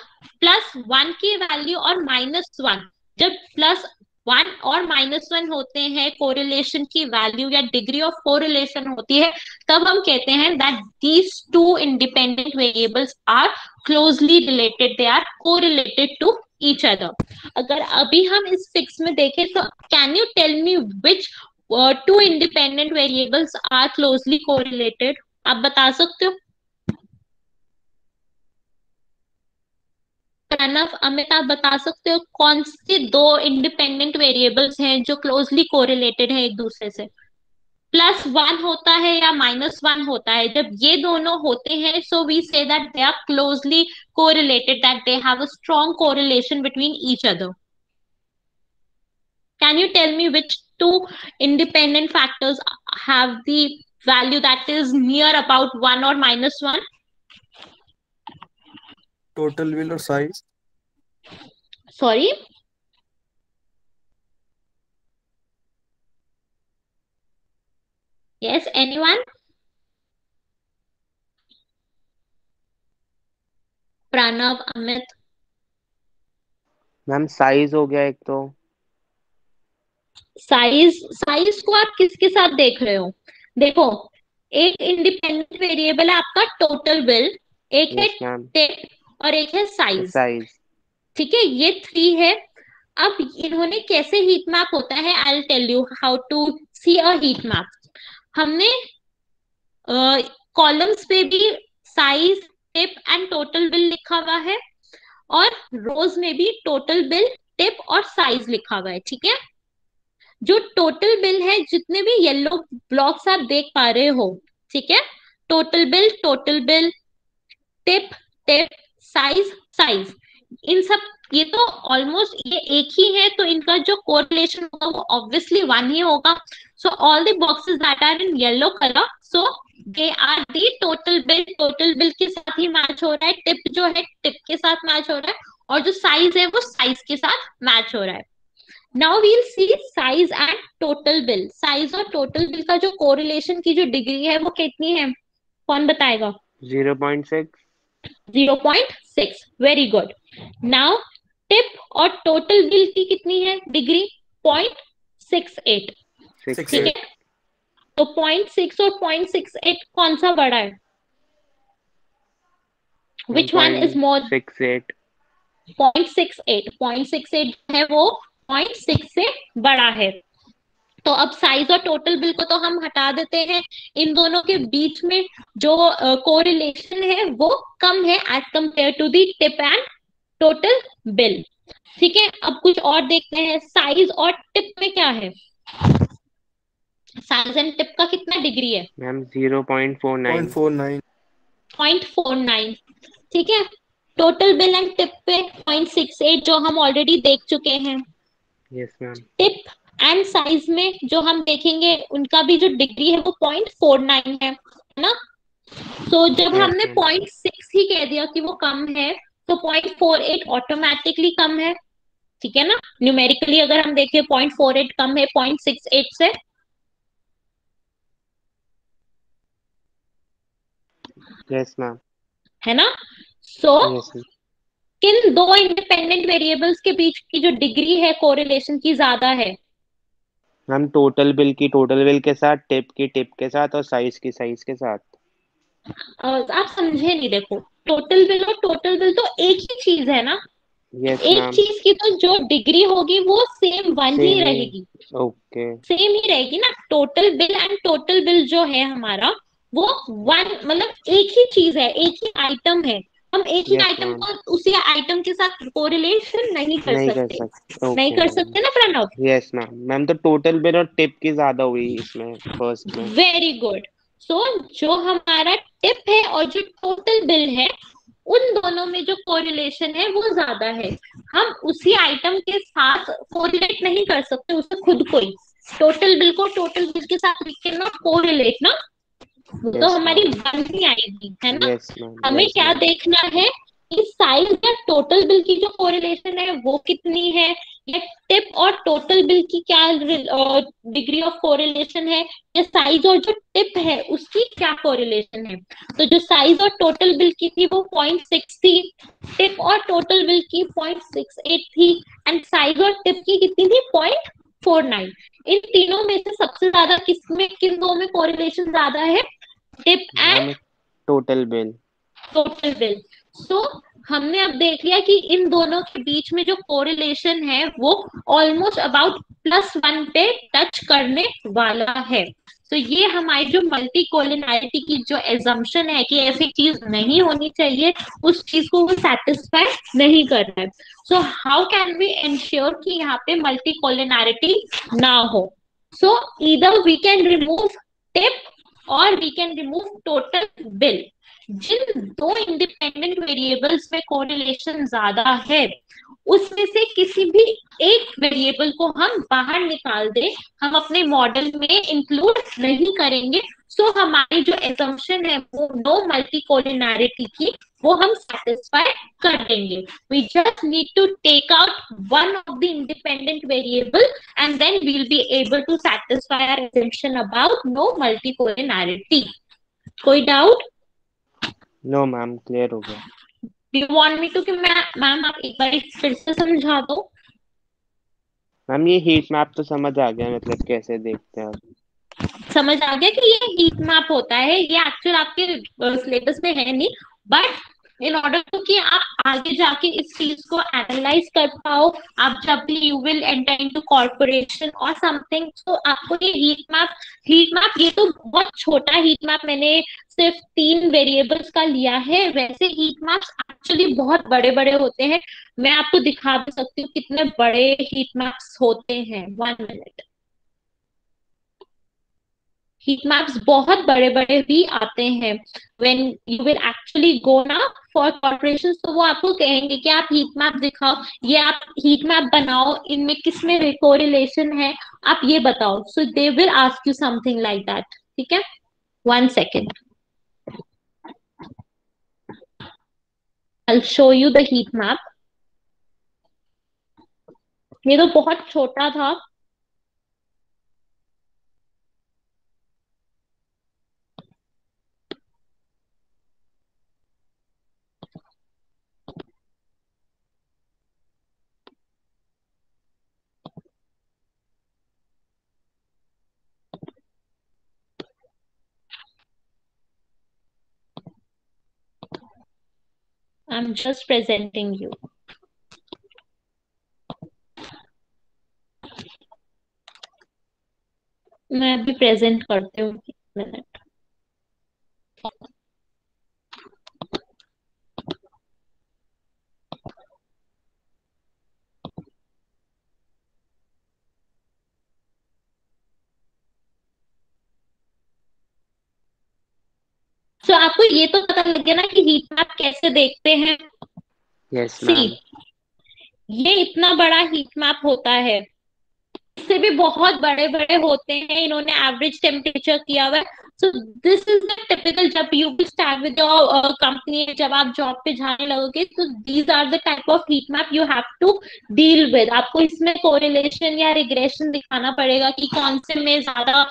+1 की वैल्यू और -1, जब +1 और -1 होते हैं कोरिलेशन की वैल्यू या डिग्री ऑफ कोरिलेशन होती है, तब हम कहते हैं that these two independent variables are closely related, they are correlated to each other. अगर अभी हम इस फिक्स में देखें तो can you tell me which two independent variables are closely correlated? आप बता सकते हो? प्रणव, अमित, आप बता सकते हो कौन से दो इंडिपेंडेंट वेरिएबल्स हैं जो क्लोजली कोरिलेटेड है एक दूसरे से? +1 होता है या -1 होता है, जब ये दोनों होते हैं so we say that they are closely correlated, that they have a strong correlation between each other. Can you tell me which two independent factors have the value that is near about 1 or -1? Total bill और size. Sorry. Yes, anyone? Pranav, Amit. Ma'am size हो गया एक तो. Size को आप किसके साथ देख रहे हो? देखो, एक इंडिपेंडेंट वेरिएबल है आपका टोटल बिल, एक है यस मैम. टेप और एक है साइज. साइज. ठीक है, ये 3 है. अब इन्होंने कैसे हीट मैप होता है, I will tell you how to see a heat map. हमने कॉलम्स पे भी size, tip and total bill लिखा हुआ है, और रोज में भी टोटल बिल, टिप और साइज लिखा हुआ है. ठीक है, जो टोटल बिल है, जितने भी येलो ब्लॉक्स आप देख पा रहे हो, ठीक है, total bill, tip, tip, size, size, इन सब, ये तो ऑलमोस्ट ये एक ही है, तो इनका जो कोरिलेशन होगा वो ऑब्वियसली 1 ही होगा. So all the boxes that are in yellow colour, so they are the total bill के साथ ही मैच हो रहा है, टिप जो है टिप के साथ मैच हो रहा है, और जो साइज है वो साइज के साथ मैच हो रहा है. Now we'll see size and total bill. Size और टोटल बिल का जो कोरिलेशन की जो डिग्री है वो कितनी है, कौन बताएगा? 0.6. 0.6. Very good. नाउ टिप और टोटल बिल की कितनी है डिग्री? 0.68. ठीक है, तो 0.6 और 0.68 कौन सा बड़ा है? Which one is more? 0.68. 0.68 है वो 0.6 से बड़ा है. तो अब साइज और टोटल बिल को तो हम हटा देते हैं. इन दोनों के बीच में जो कोरिलेशन है वो कम है as compare to the tip and total bill. ठीक है, अब कुछ और देखते हैं. साइज और टिप में क्या है? साइज एंड टिप का कितना डिग्री है? मैम 0.49. 0.49. ठीक है, टोटल बिल एंड टिप पे 0.68 जो हम ऑलरेडी देख चुके हैं. Yes ma'am. Tip and size में जो हम देखेंगे उनका भी जो डिग्री है वो 0.49 है ना. तो जब Yes, हमने ma'am. 0.6 ही कह दिया कि वो कम है, तो 0.48 ऑटोमेटिकली कम है. ठीक है ना, न्यूमेरिकली अगर हम देखें 0.48 कम है 0.68 से. Yes ma'am. है ना. So yes ma'am. किन दो इंडिपेंडेंट वेरिएबल्स के बीच की जो डिग्री है कोरिलेशन की ज्यादा है? मैम टोटल बिल की टोटल बिल के साथ, टिप की टिप के साथ, और साइज की साइज के साथ. आप समझे नहीं. देखो, टोटल बिल और टोटल बिल तो एक ही चीज है ना. यस एक मैम. चीज की तो जो डिग्री होगी वो सेम 1 ही सेम ही. रहेगी. ओके. सेम ही रहेगी ना. Total bill and total bill जो है हमारा वो 1, मतलब एक ही चीज है, एक ही आइटम है. हम एक ही यस आइटम मैम. को उसी आइटम के साथ कोरिलेशन नहीं कर नहीं कर सकते. सकते. नहीं ओके कर मैम. सकते ना प्रणव. Yes ma'am. मैम तो टोटल बिल और टिप की ज्यादा हुई इसमें फर्स्ट में. Very good. सो जो हमारा टिप है और जो टोटल बिल है, उन दोनों में जो कोरिलेशन है वो ज्यादा है. हम उसी आइटम के साथ कोरिलेट नहीं कर सकते उसे खुद को ही. टोटल बिल को टोटल बिल के साथ वी कैन नॉट कोरिलेट ना, वो तो यस हमारी मैम. बन ही आएगी. है ना. Yes ma'am. हमें यस क्या मैम. देखना है कि साइज या टोटल बिल की जो कोरिलेशन है वो कितनी है, या टिप और टोटल बिल की क्या डिग्री ऑफ कोरिलेशन है, या साइज और जो टिप है उसकी क्या कोरिलेशन है. तो जो साइज और टोटल बिल की थी वो 0.6 थी, टिप और टोटल बिल की 0.68 थी, एंड साइज और टिप की कितनी थी? 0.49. इन तीनों में से सबसे ज्यादा किसमें, किन दो में कोरिलेशन ज्यादा है? Tip and ma'am total bill. Total bill. So हमने अब देख लिया कि इन दोनों के बीच में जो कोरिलेशन है वो ऑलमोस्ट अबाउट +1 पे टच करने वाला है. तो ये हमारी जो मल्टी कोलिनैरिटी की जो एजम्पशन है कि ऐसी चीज नहीं होनी चाहिए, उस चीज को वो सेटिस्फाई नहीं कर रहा है. So how can we ensure कि यहाँ पे मल्टी कोलिनैरिटी ना हो? So either we can remove tip or we can remove total bill. जिन दो इंडिपेंडेंट वेरिएबल्स में कोरिलेशन ज्यादा है उसमें से किसी भी एक वेरिएबल को हम बाहर निकाल दे, हम अपने मॉडल में इंक्लूड नहीं करेंगे, सो हमारी जो एजम्पशन है वो नो मल्टीकोलिनैरिटी की वो हम सेटिस्फाई कर देंगे. We just need to take out one of the independent variable and then we'll be able to satisfy our assumption about no multicollinearity. कोई डाउट? नो मैम, क्लियर हो गया. Do you want me to कि ma'am आप एक बार फिर से समझा दो. मैम ये हीट मैप तो समझ आ गया, मतलब कैसे देखते हैं. समझ आ गया कि ये हीट मैप होता है, ये एक्चुअल आपके सिलेबस में है नहीं, बट इन ऑर्डर टू कि आप आगे जाके इस चीज को एनालाइज कर पाओ, आप जब भी you will enter into corporation और समथिंग, तो आपको ये हीट मैप ये तो बहुत छोटा हीट मैप मैंने सिर्फ 3 वेरिएबल्स का लिया है, वैसे हीट मैप्स एक्चुअली बहुत बड़े बड़े होते हैं. मैं आपको दिखा भी सकती हूँ कितने बड़े हीट मैप्स होते हैं. 1 मिनट. हीट मैप्स बहुत बड़े बड़े भी आते हैं. When you will actually go ना फॉर कॉर्पोरेशन, तो वो आपको कहेंगे कि आप हीट मैप दिखाओ, ये आप हीट मैप बनाओ, इनमें किसमें कोरिलेशन है आप ये बताओ. So they will ask you something like that. ठीक है, 1 second. I'll show you the heat map. ये तो बहुत छोटा था. I'm just presenting you. मैं अभी प्रेजेंट करती हूँ. 1 मिनट. तो आपको ये तो पता लग गया ना कि हीट मैप कैसे देखते हैं. यस सी, मैम. ये इतना बड़ा हीट मैप होता है, इससे भी बहुत बड़े बड़े होते हैं, इन्होंने एवरेज टेम्परेचर किया हुआ है. So this is the typical, जब you will start with your company, जब आप जॉब पे जाने लगोगे, तो these are the type of heat map you have to deal with. आपको इसमें कोरिलेशन या रिग्रेशन दिखाना पड़ेगा कि कौन से में ज्यादा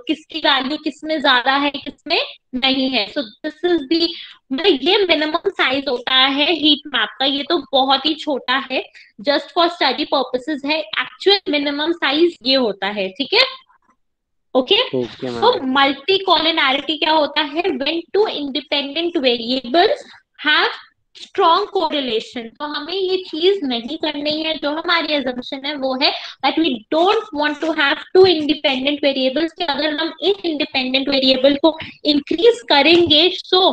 किसकी वैल्यू किसमें ज्यादा है किसमें नहीं है. सो दिस इज दी, मतलब ये मिनिमम साइज होता है हीट मैप का, ये तो बहुत ही छोटा है, जस्ट फॉर स्टडी पर्पसेस है. एक्चुअल मिनिमम साइज ये होता है. ठीक है, ओके. तो मल्टी कॉलिनैरिटी क्या होता है? When two independent variables have strong correlation. तो हमें ये चीज नहीं करनी है, जो हमारी assumption है वो है that we don't want to have two independent variables, कि अगर हम एक इंडिपेंडेंट वेरिएबल को इंक्रीज करेंगे तो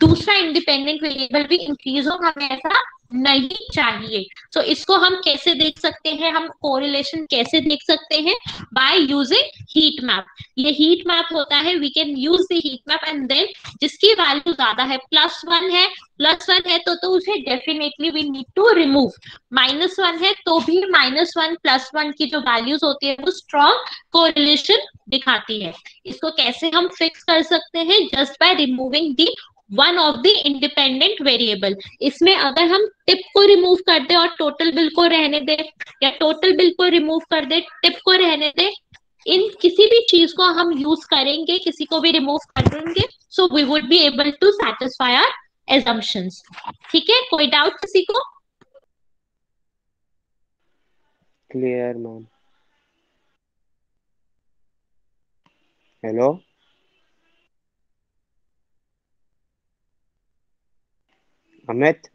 दूसरा इंडिपेंडेंट वेरिएबल भी इंक्रीज हो, हमें ऐसा नहीं चाहिए. तो इसको हम कैसे देख सकते हैं, हम कोरिलेशन कैसे देख सकते हैं? By using heat map. ये हीट मैप होता है, we can use the heat map and then जिसकी वैल्यू ज्यादा है, +1 है तो उसे definitely we need to remove. -1 है तो भी -1 +1 की जो वैल्यूज होती है वो स्ट्रॉन्ग कोरिलेशन दिखाती है. इसको कैसे हम फिक्स कर सकते हैं? Just by removing the one of the independent variable. इसमें अगर हम टिप को रिमूव कर दे और टोटल बिल को रहने दे, या टोटल बिल को रिमूव कर दे टिप को रहने दे, इन किसी भी चीज को हम यूज करेंगे, किसी को भी रिमूव कर देंगे, so we would be able to satisfy our assumptions. ठीक है, कोई डाउट किसी को? Clear ma'am. हेलो अमित.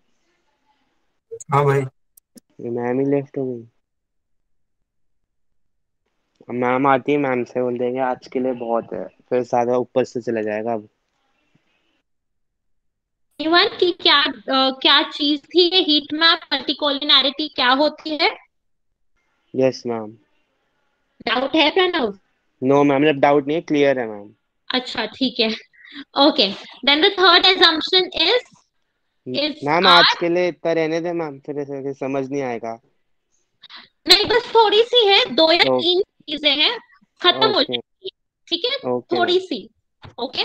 हाँ भाई. मैम ही लेफ्ट हो गई. मैम आती है, मैम से बोल देंगे आज के लिए बहुत है, फिर ज्यादा ऊपर से चला जाएगा. अब की क्या चीज थी ये हीट मैप? मल्टीकोलिनैरिटी क्या होती है? Yes ma'am. डाउट है प्रणव? नो मैम, मतलब डाउट नहीं है, क्लियर है मैम। अच्छा ठीक है, okay. Then the third assumption is ma'am आज आर, के लिए इतना रहने दे मैम, फिर समझ नहीं आएगा। नहीं बस थोड़ी सी है, दो या ओ, तीन चीजें हैं, खत्म हो ओके जाएगी, ठीक है, ओके मैम। थोड़ी सी। Okay,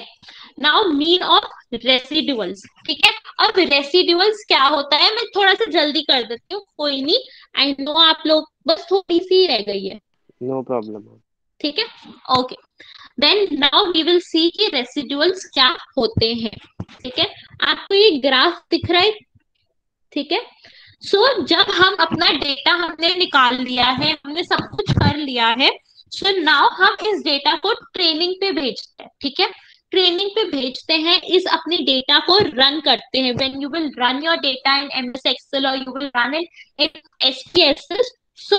now mean of residuals, ठीक है। अब रेसिडुअल्स क्या होता है, मैं थोड़ा सा जल्दी कर देती हूँ, कोई नहीं, आई नो आप लोग बस थोड़ी सी रह गई है, नो प्रॉब्लम मैम। ठीक है, okay. Then now we will see कि रेसिडुअल्स क्या होते हैं, ठीक है। आपको ये ग्राफ दिख रहा है, ठीक है। जब हम अपना डेटा हमने निकाल लिया है, हमने सब कुछ कर लिया है, नाउ हम इस डेटा को ट्रेनिंग पे भेजते हैं, ठीक है। ट्रेनिंग पे भेजते हैं, इस अपने डेटा को रन करते हैं। When you will run your data in MS Excel और you will run in SPSS, so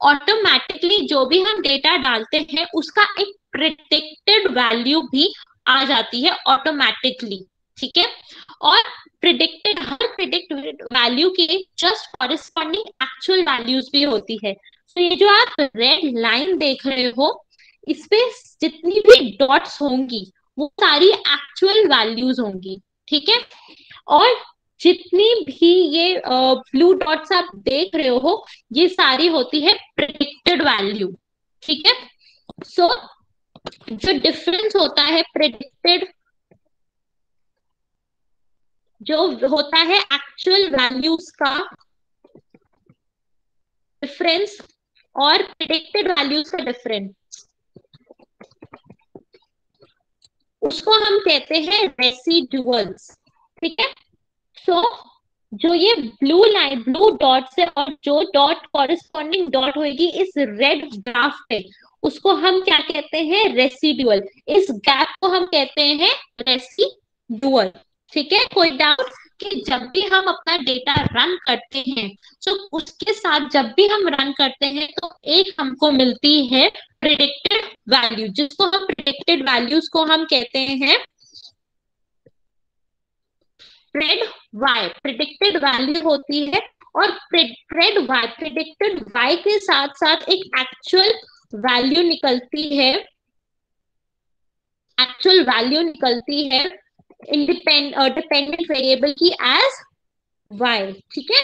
automatically जो भी हम डेटा डालते हैं उसका एक प्रिडिक्टेड वैल्यू भी आ जाती है ऑटोमेटिकली, ठीक है। और प्रिडिक्टेड, हर प्रिडिक्ट वैल्यू की जस्ट कॉरेस्पॉन्डिंग एक्चुअल वैल्यूज भी होती है। तो ये जो आप रेड लाइन देख रहे हो, इसपे जितनी भी डॉट्स होंगी वो सारी एक्चुअल वैल्यूज होंगी, ठीक है। और जितनी भी ये ब्लू डॉट्स आप देख रहे हो, ये सारी होती है प्रिडिक्टेड वैल्यू, ठीक है। सो जो डिफरेंस होता है प्रिडिक्टेड, जो होता है एक्चुअल वैल्यूज का डिफरेंस और प्रिडिक्टेड वैल्यूज का डिफरेंस, उसको हम कहते हैं रेसिडुअल्स, ठीक है। सो जो ये ब्लू लाइन, ब्लू डॉट से, और जो डॉट कॉरेस्पॉन्डिंग डॉट होगी इस रेड ग्राफ पे, उसको हम क्या कहते हैं, रेसिडुअल। इस गैप को हम कहते हैं रेसिडुअल, ठीक है। कोई डाउट कि जब भी हम अपना डेटा रन करते हैं, तो उसके साथ जब भी हम रन करते हैं तो एक हमको मिलती है प्रिडिक्टेड वैल्यू, जिसको हम प्रिडिक्टेड वैल्यूज को हम कहते हैं प्रेड वाई, प्रिडिक्टेड वैल्यू होती है। और प्रेड वाई, प्रिडिक्टेड वाई के साथ साथ एक एक्चुअल वैल्यू निकलती है, एक्चुअल वैल्यू निकलती है डिपेंडेंट वेरिएबल की एज वाई, ठीक है।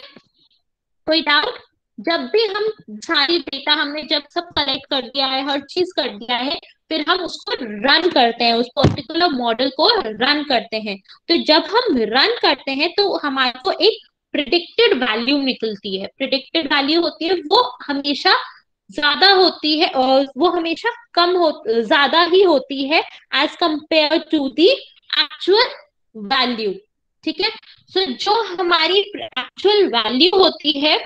कोई डाउट? जब भी हम सारी डेटा हमने जब सब कलेक्ट कर दिया है, हर चीज कर दिया है, फिर हम उसको रन करते हैं, उस पर्टिकुलर मॉडल को रन करते हैं। तो जब हम रन करते हैं तो हमारे को एक प्रिडिक्टेड वैल्यू निकलती है। प्रिडिक्टेड वैल्यू होती है वो हमेशा ज्यादा होती है, और वो हमेशा कम हो, ज्यादा ही होती है as compare to the actual value, ठीक है। जो हमारी एक्चुअल वैल्यू होती है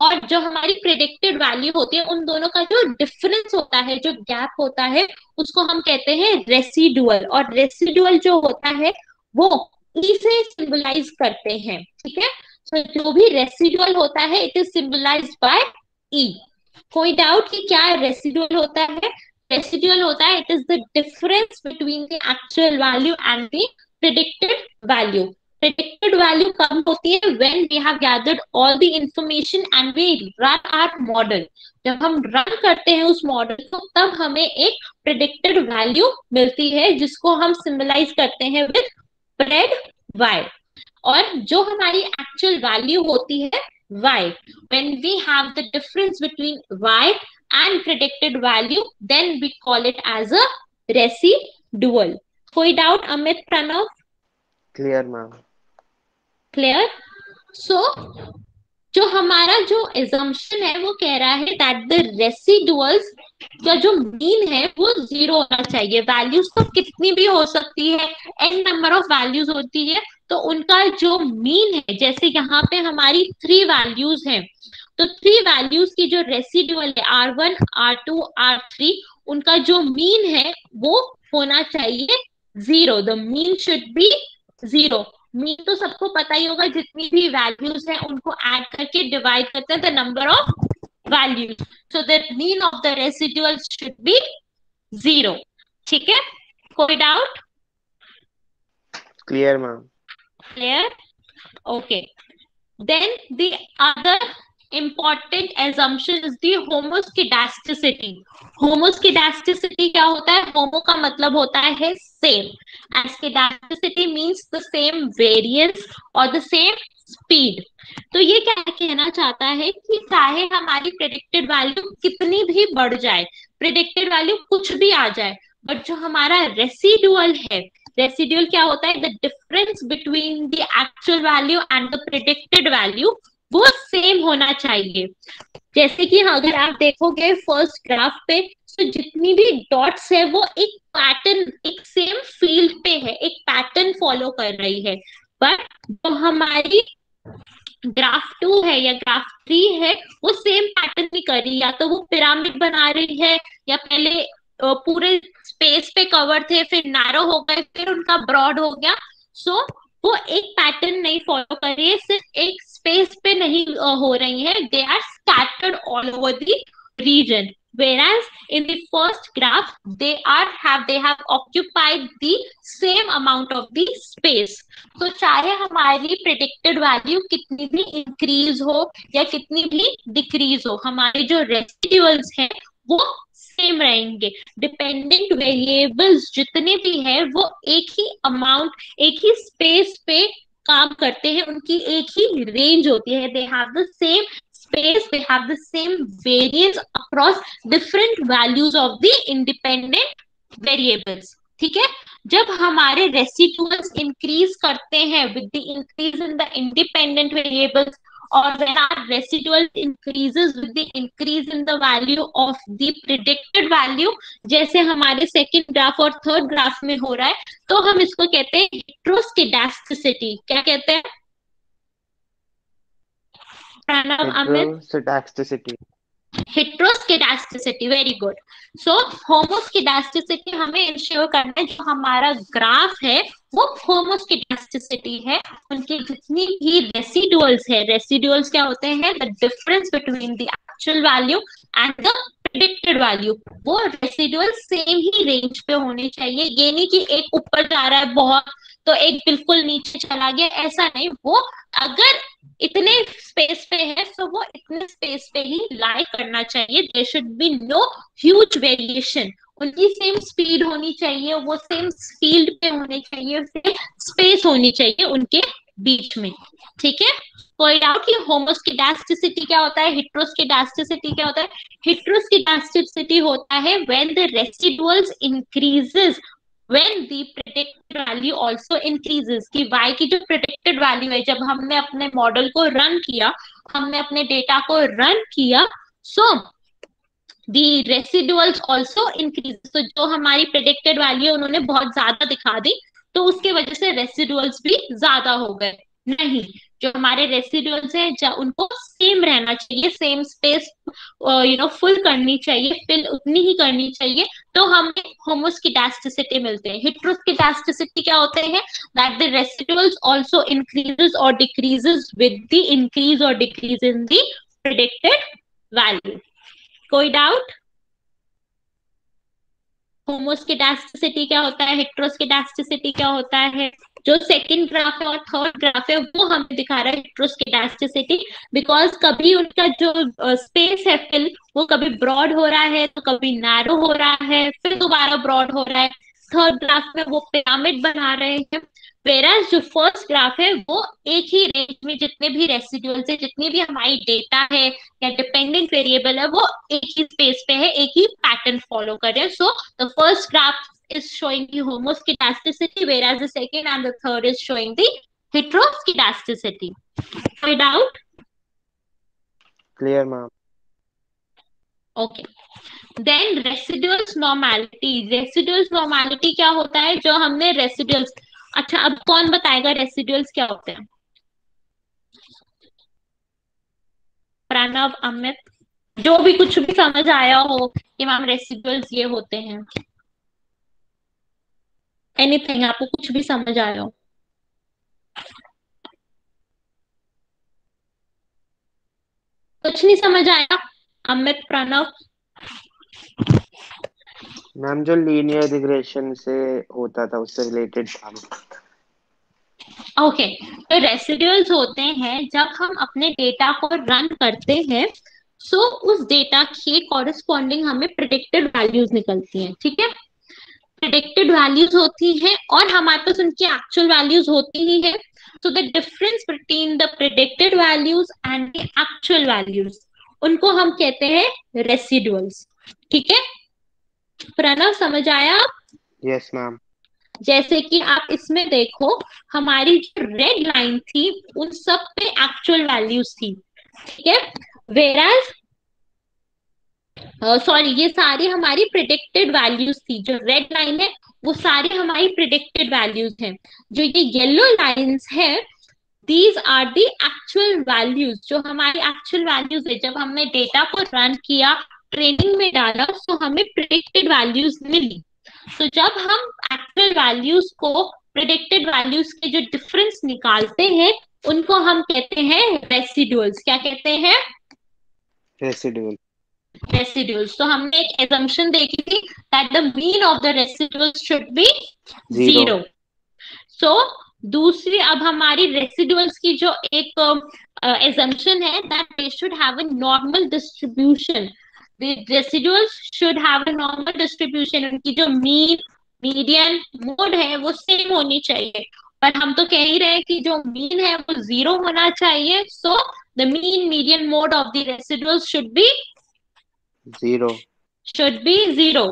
और जो हमारी प्रिडिक्टेड वैल्यू होती है, उन दोनों का जो डिफरेंस होता है, जो गैप होता है, उसको हम कहते हैं रेसिडुअल। और रेसिडुअल जो होता है वो ई से सिंबलाइज करते हैं, ठीक है। जो भी रेसिडुअल होता है इट इज सिंबलाइज्ड बाय ई। कोई डाउट कि क्या रेसिडुअल होता है? रेसिडुअल होता है, it is the difference between the actual value and the predicted value. predicted value कम होती है when we have gathered all the information and we run our model। जब हम रन करते हैं उस मॉडल को, तब हमें एक predicted value मिलती है, जिसको हम सिंबलाइज करते हैं विद pred y। और जो हमारी एक्चुअल वैल्यू होती है y, when we have the difference between y and predicted value, then we call it as a residual। कोई doubt Amit, Pranav? Clear ma'am. Clear? So जो हमारा जो एजम्पशन है वो कह रहा है दैट द रेसिडुअल्स का जो मीन है वो जीरो होना चाहिए। वैल्यूज तो कितनी भी हो सकती है, एन नंबर ऑफ वैल्यूज होती है, तो उनका जो मीन है, जैसे यहाँ पे हमारी 3 वैल्यूज हैं, तो 3 वैल्यूज की जो रेसिडुअल है R1, R2, R3, उनका जो मीन है वो होना चाहिए 0। The mean should be 0। Mean तो सबको पता ही होगा, जितनी भी वैल्यूज हैं उनको ऐड करके डिवाइड करते हैं the number of values. So the mean of the residual should be 0, ठीक है। कोई doubt? Clear ma'am. Clear, okay. Then the other important assumption is the homoscedasticity. homoscedasticity क्या होता है? homo का मतलब होता है same, and skedasticity means the same variance or the same speed. तो ये क्या कहना चाहता है कि चाहे हमारी प्रेडिक्टेड वैल्यू कितनी भी बढ़ जाए, प्रेडिक्टेड वैल्यू कुछ भी आ जाए, बट जो हमारा रेसिडुअल है, रेसिडुअल क्या होता है? The difference between the actual value and the predicted value वो सेम होना चाहिए. जैसे कि अगर आप देखोगे फर्स्ट ग्राफ पे, तो जितनी भी डॉट्स है वो एक पैटर्न, एक सेम फील्ड पे है, एक पैटर्न फॉलो कर रही है. बट जो हमारी ग्राफ 2 है या ग्राफ 3 है, वो सेम पैटर्न नहीं कर रही. या तो वो पिरामिड बना रही है, या पहले पूरे स्पेस पे कवर थे, फिर नैरो हो गए, फिर उनका ब्रॉड हो गया. सो वो एक पैटर्न नहीं फॉलो कर रही है, सिर्फ एक स्पेस पे नहीं हो रही है. They are scattered all over the region. Whereas in the first graph, they have occupied the same amount of the space. तो चाहे हमारी प्रिडिक्टेड वैल्यू कितनी भी इंक्रीज हो या कितनी भी डिक्रीज हो, हमारे जो रेसिड्यूल्स हैं वो सेम रहेंगे. डिपेंडेंट वेरिएबल्स जितने भी हैं वो एक ही अमाउंट, एक ही स्पेस पे काम करते हैं, उनकी एक ही रेंज होती है. They have the same space, they have the same variance across different values of the independent variables. ठीक है. जब हमारे रेसिडुअल्स इंक्रीज करते हैं with the increase in the independent variables, or when our residual increases with the increase in the value of the predicted value, जैसे हमारे second graph और third graph में हो रहा है, तो हम इसको कहते हैं हेट्रोस्केडास्टिसिटी. क्या कहते हैं Pranav, Amit? Heteroscedasticity. Very good. So homoscedasticity हमें इंश्योर करना है जो हमारा ग्राफ है वो होमोस्केडास्टिसिटी है. उनके जितनी भी रेसिडुअल्स है, रेसिडुअल्स क्या होते हैं? The difference between the actual value and the predicted value, वो रेसिडुअल सेम ही रेंज पे होने चाहिए. ये नहीं कि एक ऊपर जा रहा है बहुत तो एक बिल्कुल नीचे चला गया, ऐसा नहीं. वो अगर इतने स्पेस पे है तो वो इतने स्पेस पे ही लाई करना चाहिए. There should be no huge variation. उनकी सेम स्पीड होनी चाहिए, वो सेम फील्ड पे होने चाहिए, सेम स्पेस होनी चाहिए उनके बीच में. ठीक है. कोई डाउट कि होमोस्केडास्टिसिटी क्या होता है, हेट्रोस्केडास्टिसिटी क्या होता है? हेट्रोस्केडास्टिसिटी होता है when the residuals increases when the predicted value also increases. कि y की जो predicted value है, जब हमने अपने मॉडल को रन किया, हमने अपने डेटा को रन किया, so the residuals also increases. तो जो हमारी predicted value उन्होंने बहुत ज्यादा दिखा दी, तो उसके वजह से रेसिडुअल्स भी ज्यादा हो गए. नहीं, जो हमारे रेसिडुअल्स है उनको सेम रहना चाहिए, सेम स्पेस फुल करनी चाहिए, फिल उतनी ही करनी चाहिए, तो हमें होमोस्केडास्टिसिटी मिलते हैं. हेट्रोस्केडास्टिसिटी क्या होते हैं? That the residuals also increases और डिक्रीजेस विद द इंक्रीज और decrease in the predicted value. कोई डाउट? होमोस्केडास्टिसिटी क्या होता है, हेट्रोस्केडास्टिसिटी क्या होता है? जो सेकंड ग्राफ है और थर्ड ग्राफ है वो हमें दिखा रहा है हेट्रोस्केडास्टिसिटी, बिकॉज कभी उनका जो स्पेस है फिल, वो कभी ब्रॉड हो रहा है तो कभी नैरो हो रहा है, फिर दोबारा ब्रॉड हो रहा है. थर्ड ग्राफ में वो पिरामिड बना रहे हैं. वेराज जो फर्स्ट ग्राफ है वो एक ही रेंज में जितने भी रेसिड्यूल्स है, जितनी भी हमारी डेटा है या डिपेंडेंट वेरिएबल है, वो एक ही स्पेस पे है, एक ही पैटर्न फॉलो कर रहे हैं. So the first graph is showing the homoskedasticity, whereas the second and the third is showing the heteroskedasticity. Any doubt? Clear, ma'am. Okay. Then residuals normality. Residuals normality क्या होता है? जो हमने residuals, अच्छा अब कौन बताएगा रेसिडुअल्स क्या होते हैं? प्रणव, अमित, जो भी कुछ भी समझ आया हो कि मैम रेसिडुअल्स ये होते हैं. एनीथिंग, आपको कुछ भी समझ आया हो? कुछ नहीं समझ आया? अमित, प्रणव? मैम जो लीनियर रिग्रेशन से होता था उससे रिलेटेड था. ओके, तो रेसिड्यूल्स होते हैं जब हम अपने डेटा को रन करते हैं, सो उस डेटा की कॉरेस्पॉन्डिंग हमें प्रिडिक्टेड वैल्यूज निकलती हैं, ठीक है। प्रिडिक्टेड वैल्यूज होती हैं और हमारे पास उनकी एक्चुअल वैल्यूज होती ही है। तो the difference between the predicted values and the actual values, उनको हम कहते हैं रेसिडुअल्स, ठीक है। प्रणव, समझ आया? Yes ma'am. जैसे कि आप इसमें देखो, हमारी जो रेड लाइन थी उन सब पे एक्चुअल वैल्यूज थी, ठीक है। वेराज सॉरी, ये सारी हमारी प्रिडिक्टेड वैल्यूज थी। जो रेड लाइन है वो सारी हमारी प्रिडिक्टेड वैल्यूज हैं। जो ये येलो लाइंस है, these are the actual values, जो हमारी एक्चुअल वैल्यूज है। जब हमने डेटा को रन किया, ट्रेनिंग में डाला, तो हमें प्रिडिक्टेड वैल्यूज मिली। तो जब हम एक्चुअल वैल्यूज को प्रिडिक्टेड वैल्यूज के जो डिफरेंस निकालते हैं, उनको हम कहते हैं रेसिडुअल्स। क्या कहते हैं? रेसिडुअल। रेसिड्यूल्स। तो हमने एक एजम्पशन देखी थी that the mean of the residuals should be zero. Zero. So दूसरी, अब हमारी रेसिड्यूल्स की जो एक एजम्पशन है that they should have a normal distribution. The residuals should have a normal distribution. उनकी जो मीन, मीडियन, मोड है वो सेम होनी चाहिए। पर हम तो कह ही रहे हैं कि जो मीन है वो जीरो होना चाहिए। So the mean, median, mode of the residuals zero. Should be zero.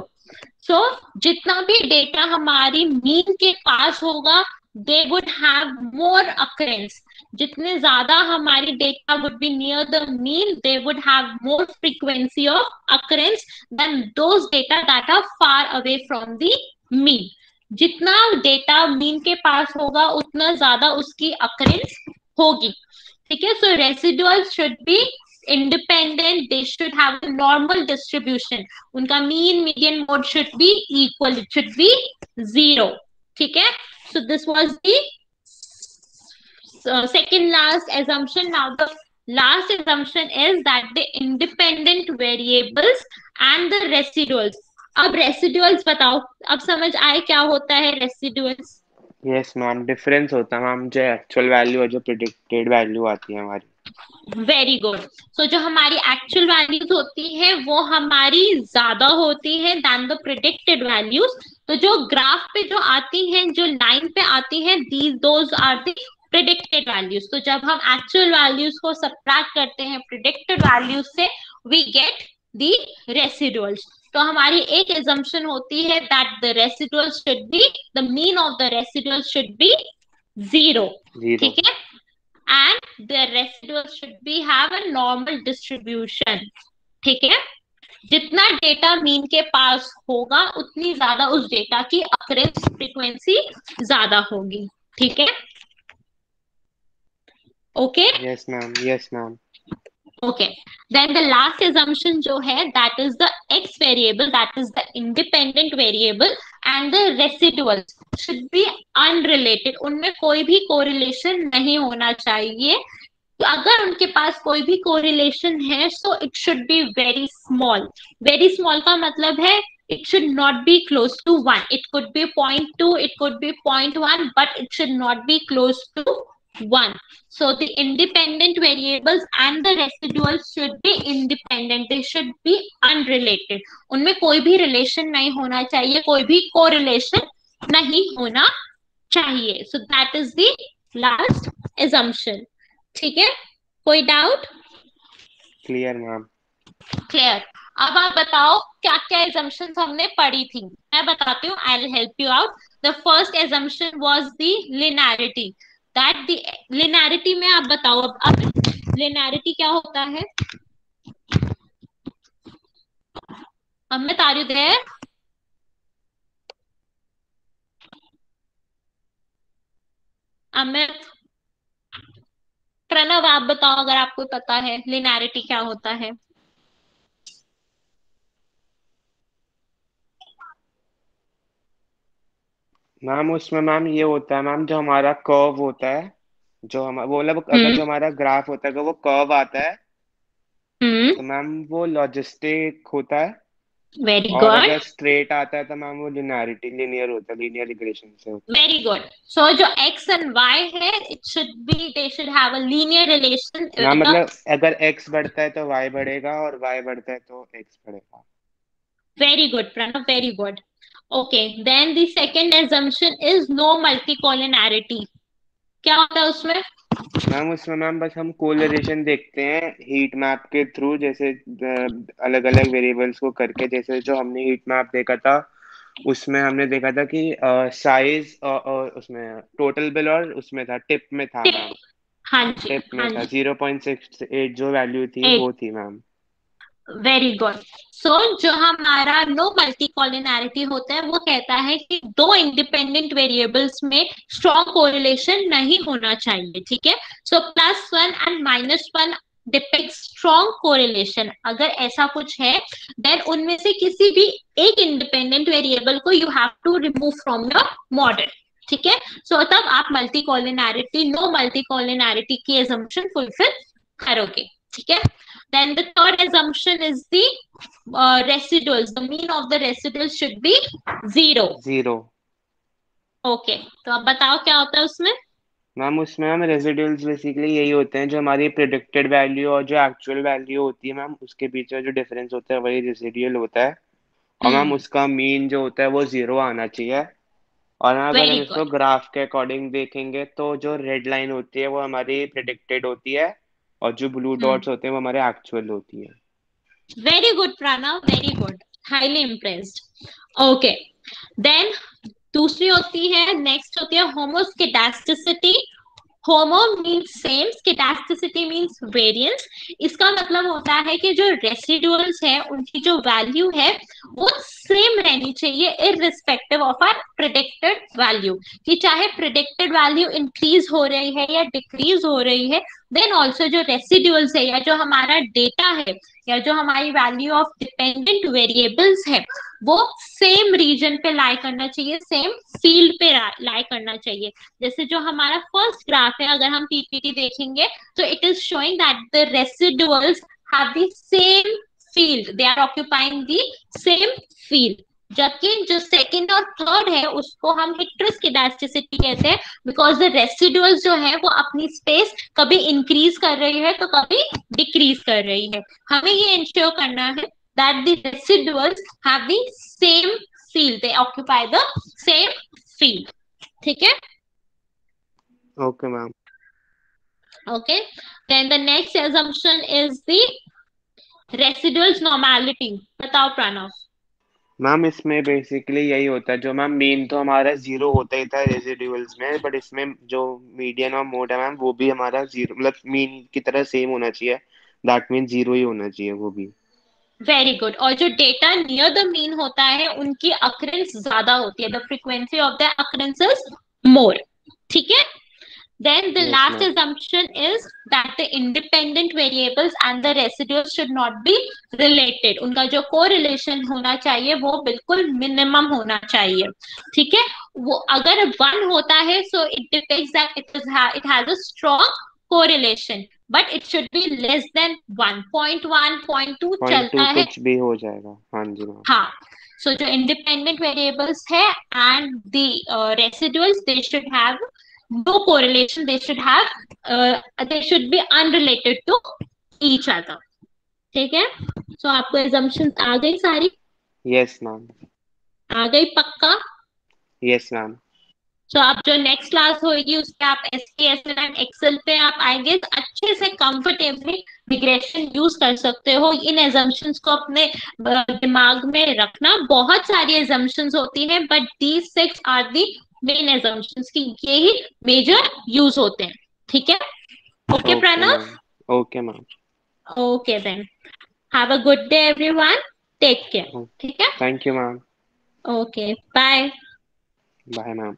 So जितना भी डेटा हमारी मीन के पास होगा, they would have more occurrence. जितने ज्यादा हमारी data would be near the mean, they would have more frequency of occurrence than those data that are far away from the mean. जितना डेटा मीन के पास होगा उतना ज्यादा उसकी अकरेंस होगी, ठीक है। So residual should be independent, they should have a normal distribution, उनका mean, median, mode should be equal, it should be zero, ठीक है। so this was the second last assumption. Now the last assumption is that the independent variables and the residuals. अब residuals बताओ, अब समझ आए क्या होता है रेसिडुअल्स? यस मैम, डिफरेंस होता है मैम जो एक्चुअल वैल्यू और जो प्रिडिक्टेड वैल्यू आती है हमारी। Very good. सो जो हमारी एक्चुअल वैल्यूज होती है वो हमारी ज्यादा होती है देन द प्रिडिक्टेड वैल्यूज। तो जो ग्राफ पे जो आती हैं, जो लाइन पे आती हैं, these those are the predicted values. तो जब हम एक्चुअल वैल्यूज को सबट्रैक्ट करते हैं प्रिडिक्टेड वैल्यूज से, वी गेट द रेसिडुअल्स। तो हमारी एक एजम्पशन होती है that the residuals should be, the mean of the residuals should be zero, zero. ठीक है। and the residuals should be have a normal distribution, ठीक है। जितना डेटा मीन के पास होगा उतनी ज्यादा उस डेटा की अकरेंस फ्रीक्वेंसी ज्यादा होगी, ठीक है। Okay yes ma'am, yes ma'am. Okay, then the last assumption जो है that is the X variable, that is the independent variable, and the residuals should be unrelated. उनमें कोई भी कोरिलेशन नहीं होना चाहिए। तो अगर उनके पास कोई भी कोरिलेशन है, so it should be very small. Very small का मतलब है it should not be close to 1. It could be 0.2, it could be 0.1, but it should not be close to 1. So the independent variables and the residuals should be independent. They should be unrelated. उनमें कोई भी relation नहीं होना चाहिए, कोई भी correlation नहीं होना चाहिए। So that is the last assumption. ठीक है, कोई डाउट? Clear ma'am. क्लियर। अब आप बताओ क्या क्या एजम्पशंस हमने पढ़ी थी। मैं बताती हूँ, I will help you out. The first assumption was the linearity, that the linearity में आप बताओ अब लिनियरिटी क्या होता है? Amit, are you there? Amit, Pranav, आप बताओ अगर आपको पता है लिनियरिटी क्या होता है। मैम उसमें मैम ये होता है मैम, जो हमारा कर्व होता है, जो हम वो मतलब अगर हम्म जो हमारा ग्राफ होता है अगर वो कर्व आता है हम्म तो मैम वो लॉजिस्टिक होता है। वेरी और गुड, अगर स्ट्रेट आता है तो मैम वो लीनियर होता है, लीनियर रिग्रेशन से होता है। Very good. सो जो एक्स एंड वाई है, it should be, they should have a linear relation ma'am with the. मतलब अगर एक्स बढ़ता है तो वाई बढ़ेगा, और वाई बढ़ता है तो एक्स बढ़ेगा। Very good Pranav, very good. Okay, then the second assumption is no multicollinearity. क्या होता है उसमें? मैम उसमें मैम बस हम कोरिलेशन देखते हैं हीट मैप के थ्रू, जैसे अलग अलग वेरिएबल्स को करके, जैसे जो हमने हीट मैप देखा था उसमें हमने देखा था कि साइज उसमें टोटल बिल और उसमें था टिप में था टिप, मैम। हाँ जी टिप में हाँ था जी। 0.68 जो वैल्यू थी एक, वो थी मैम। Very good. सो जो हमारा नो मल्टीकोलिनैरिटी होता है वो कहता है कि दो इंडिपेंडेंट वेरिएबल्स में स्ट्रॉन्ग कोरिलेशन नहीं होना चाहिए, ठीक है। सो +1 एंड -1 डिपिक्ट स्ट्रॉन्ग कोरिलेशन। अगर ऐसा कुछ है, देन उनमें से किसी भी एक इंडिपेंडेंट वेरिएबल को you have to remove from your model, ठीक है। सो तब आप मल्टीकोलिनैरिटी, नो मल्टीकोलिनैरिटी की assumption फुलफिल करोगे, ठीक है। Then the third assumption is the residuals. The mean of the residuals should be 0. Zero. Okay, तो अब बताओ क्या होता है उसमें? मैम उसमें हम रेजिडुअल्स बेसिकली यही होते हैं जो हमारी प्रिडिक्टेड वैल्यू और जो एक्चुअल वैल्यू होती है मैम, उसके बीच में जो डिफरेंस होता है वही रेजिडुअल होता है। और मैम हम्म, उसका मीन जो होता है वो जीरो आना चाहिए। और अगर वेरी हम इसको गुड, ग्राफ के अकॉर्डिंग देखेंगे तो जो रेड लाइन होती है वो हमारी प्रिडिक्टेड होती है, और जो ब्लू हम्म, डॉट्स होते हैं वो हमारे एक्चुअल होती है। Very good Pranav, very good, highly impressed. Okay, then दूसरी होती है, नेक्स्ट होती है homoscedasticity. Homo means same, scedasticity means variance. इसका मतलब होता है कि जो रेसिडुअल्स है उनकी जो वैल्यू है वो सेम रहनी चाहिए irrespective of our predicted value. कि चाहे प्रिडिक्टेड वैल्यू इंक्रीज हो रही है या डिक्रीज हो रही है, देन ऑल्सो जो रेसिडुअल्स है या जो हमारा डेटा है या जो हमारी वैल्यू ऑफ डिपेंडेंट वेरिएबल्स है वो सेम रीजन पे लाई करना चाहिए, सेम फील्ड पे लाई करना चाहिए। जैसे जो हमारा फर्स्ट ग्राफ है, अगर हम पीपीटी देखेंगे तो it is showing that the residuals have the same field, they are occupying the same field. जबकि जो सेकंड और थर्ड है उसको हम हेटेरोस्केडास्टिसिटी कहते हैं, बिकॉज द रेसिडुअल्स जो है वो अपनी स्पेस कभी इंक्रीज कर रही है तो कभी डिक्रीज कर रही है। हमें ये इंश्योर करना है that the residuals have the same field, they occupy the same field, ठीक है। Okay ma'am. Okay, then the next assumption is the residuals normality। बताओ प्रणव। मैम इसमें बेसिकली यही होता है, जो मैम मीन तो हमारा जीरो होता ही था रेजिडुअल्स में, बट इसमें जो मीडियन और मोड है मैम वो भी हमारा जीरो, मतलब मीन की तरह सेम होना चाहिए। दैट मीन जीरो ही होना चाहिए वो भी। Very good. और जो डेटा नियर द मीन होता है उनकी अक्रेंस ज्यादा होती है, the frequency of the occurrences is more, ठीक है। Then the yes last ma'am. assumption is that the independent variables and the residuals should not be related. उनका जो correlation होना चाहिए वो बिल्कुल minimum होना चाहिए, ठीक है। वो अगर 1 होता है so it depicts that it has a strong correlation, but it should be less than 1.1, 0.2 point चलता टू है। कुछ भी हो जाएगा, हाँ जी मैम। हाँ, सो जो इंडिपेंडेंट वेरिएबल्स है and the residuals, they should have no correlation, they should have, they should be unrelated to each other, ठीक है। सो आपको एजम्पशंस आ गई सारी? Yes ma'am. आ गई पक्का? Yes ma'am. सो आप जो नेक्स्ट क्लास होगी उसपे आप एसपीएसएल एंड एक्सेल पे आप आएंगे तो अच्छे से कंफर्टेबली रिग्रेशन यूज कर सकते हो। इन एजम्पशंस को अपने दिमाग में रखना। बहुत सारी एजम्पशंस होती हैं but these 6 are the main assumptions की, ये ही मेजर यूज होते हैं, ठीक है। Okay okay Pranav, ma'am. Okay ma'am. Okay then, have a good day everyone, take care, ठीक है। Thank you ma'am. Okay, bye. Bye ma'am.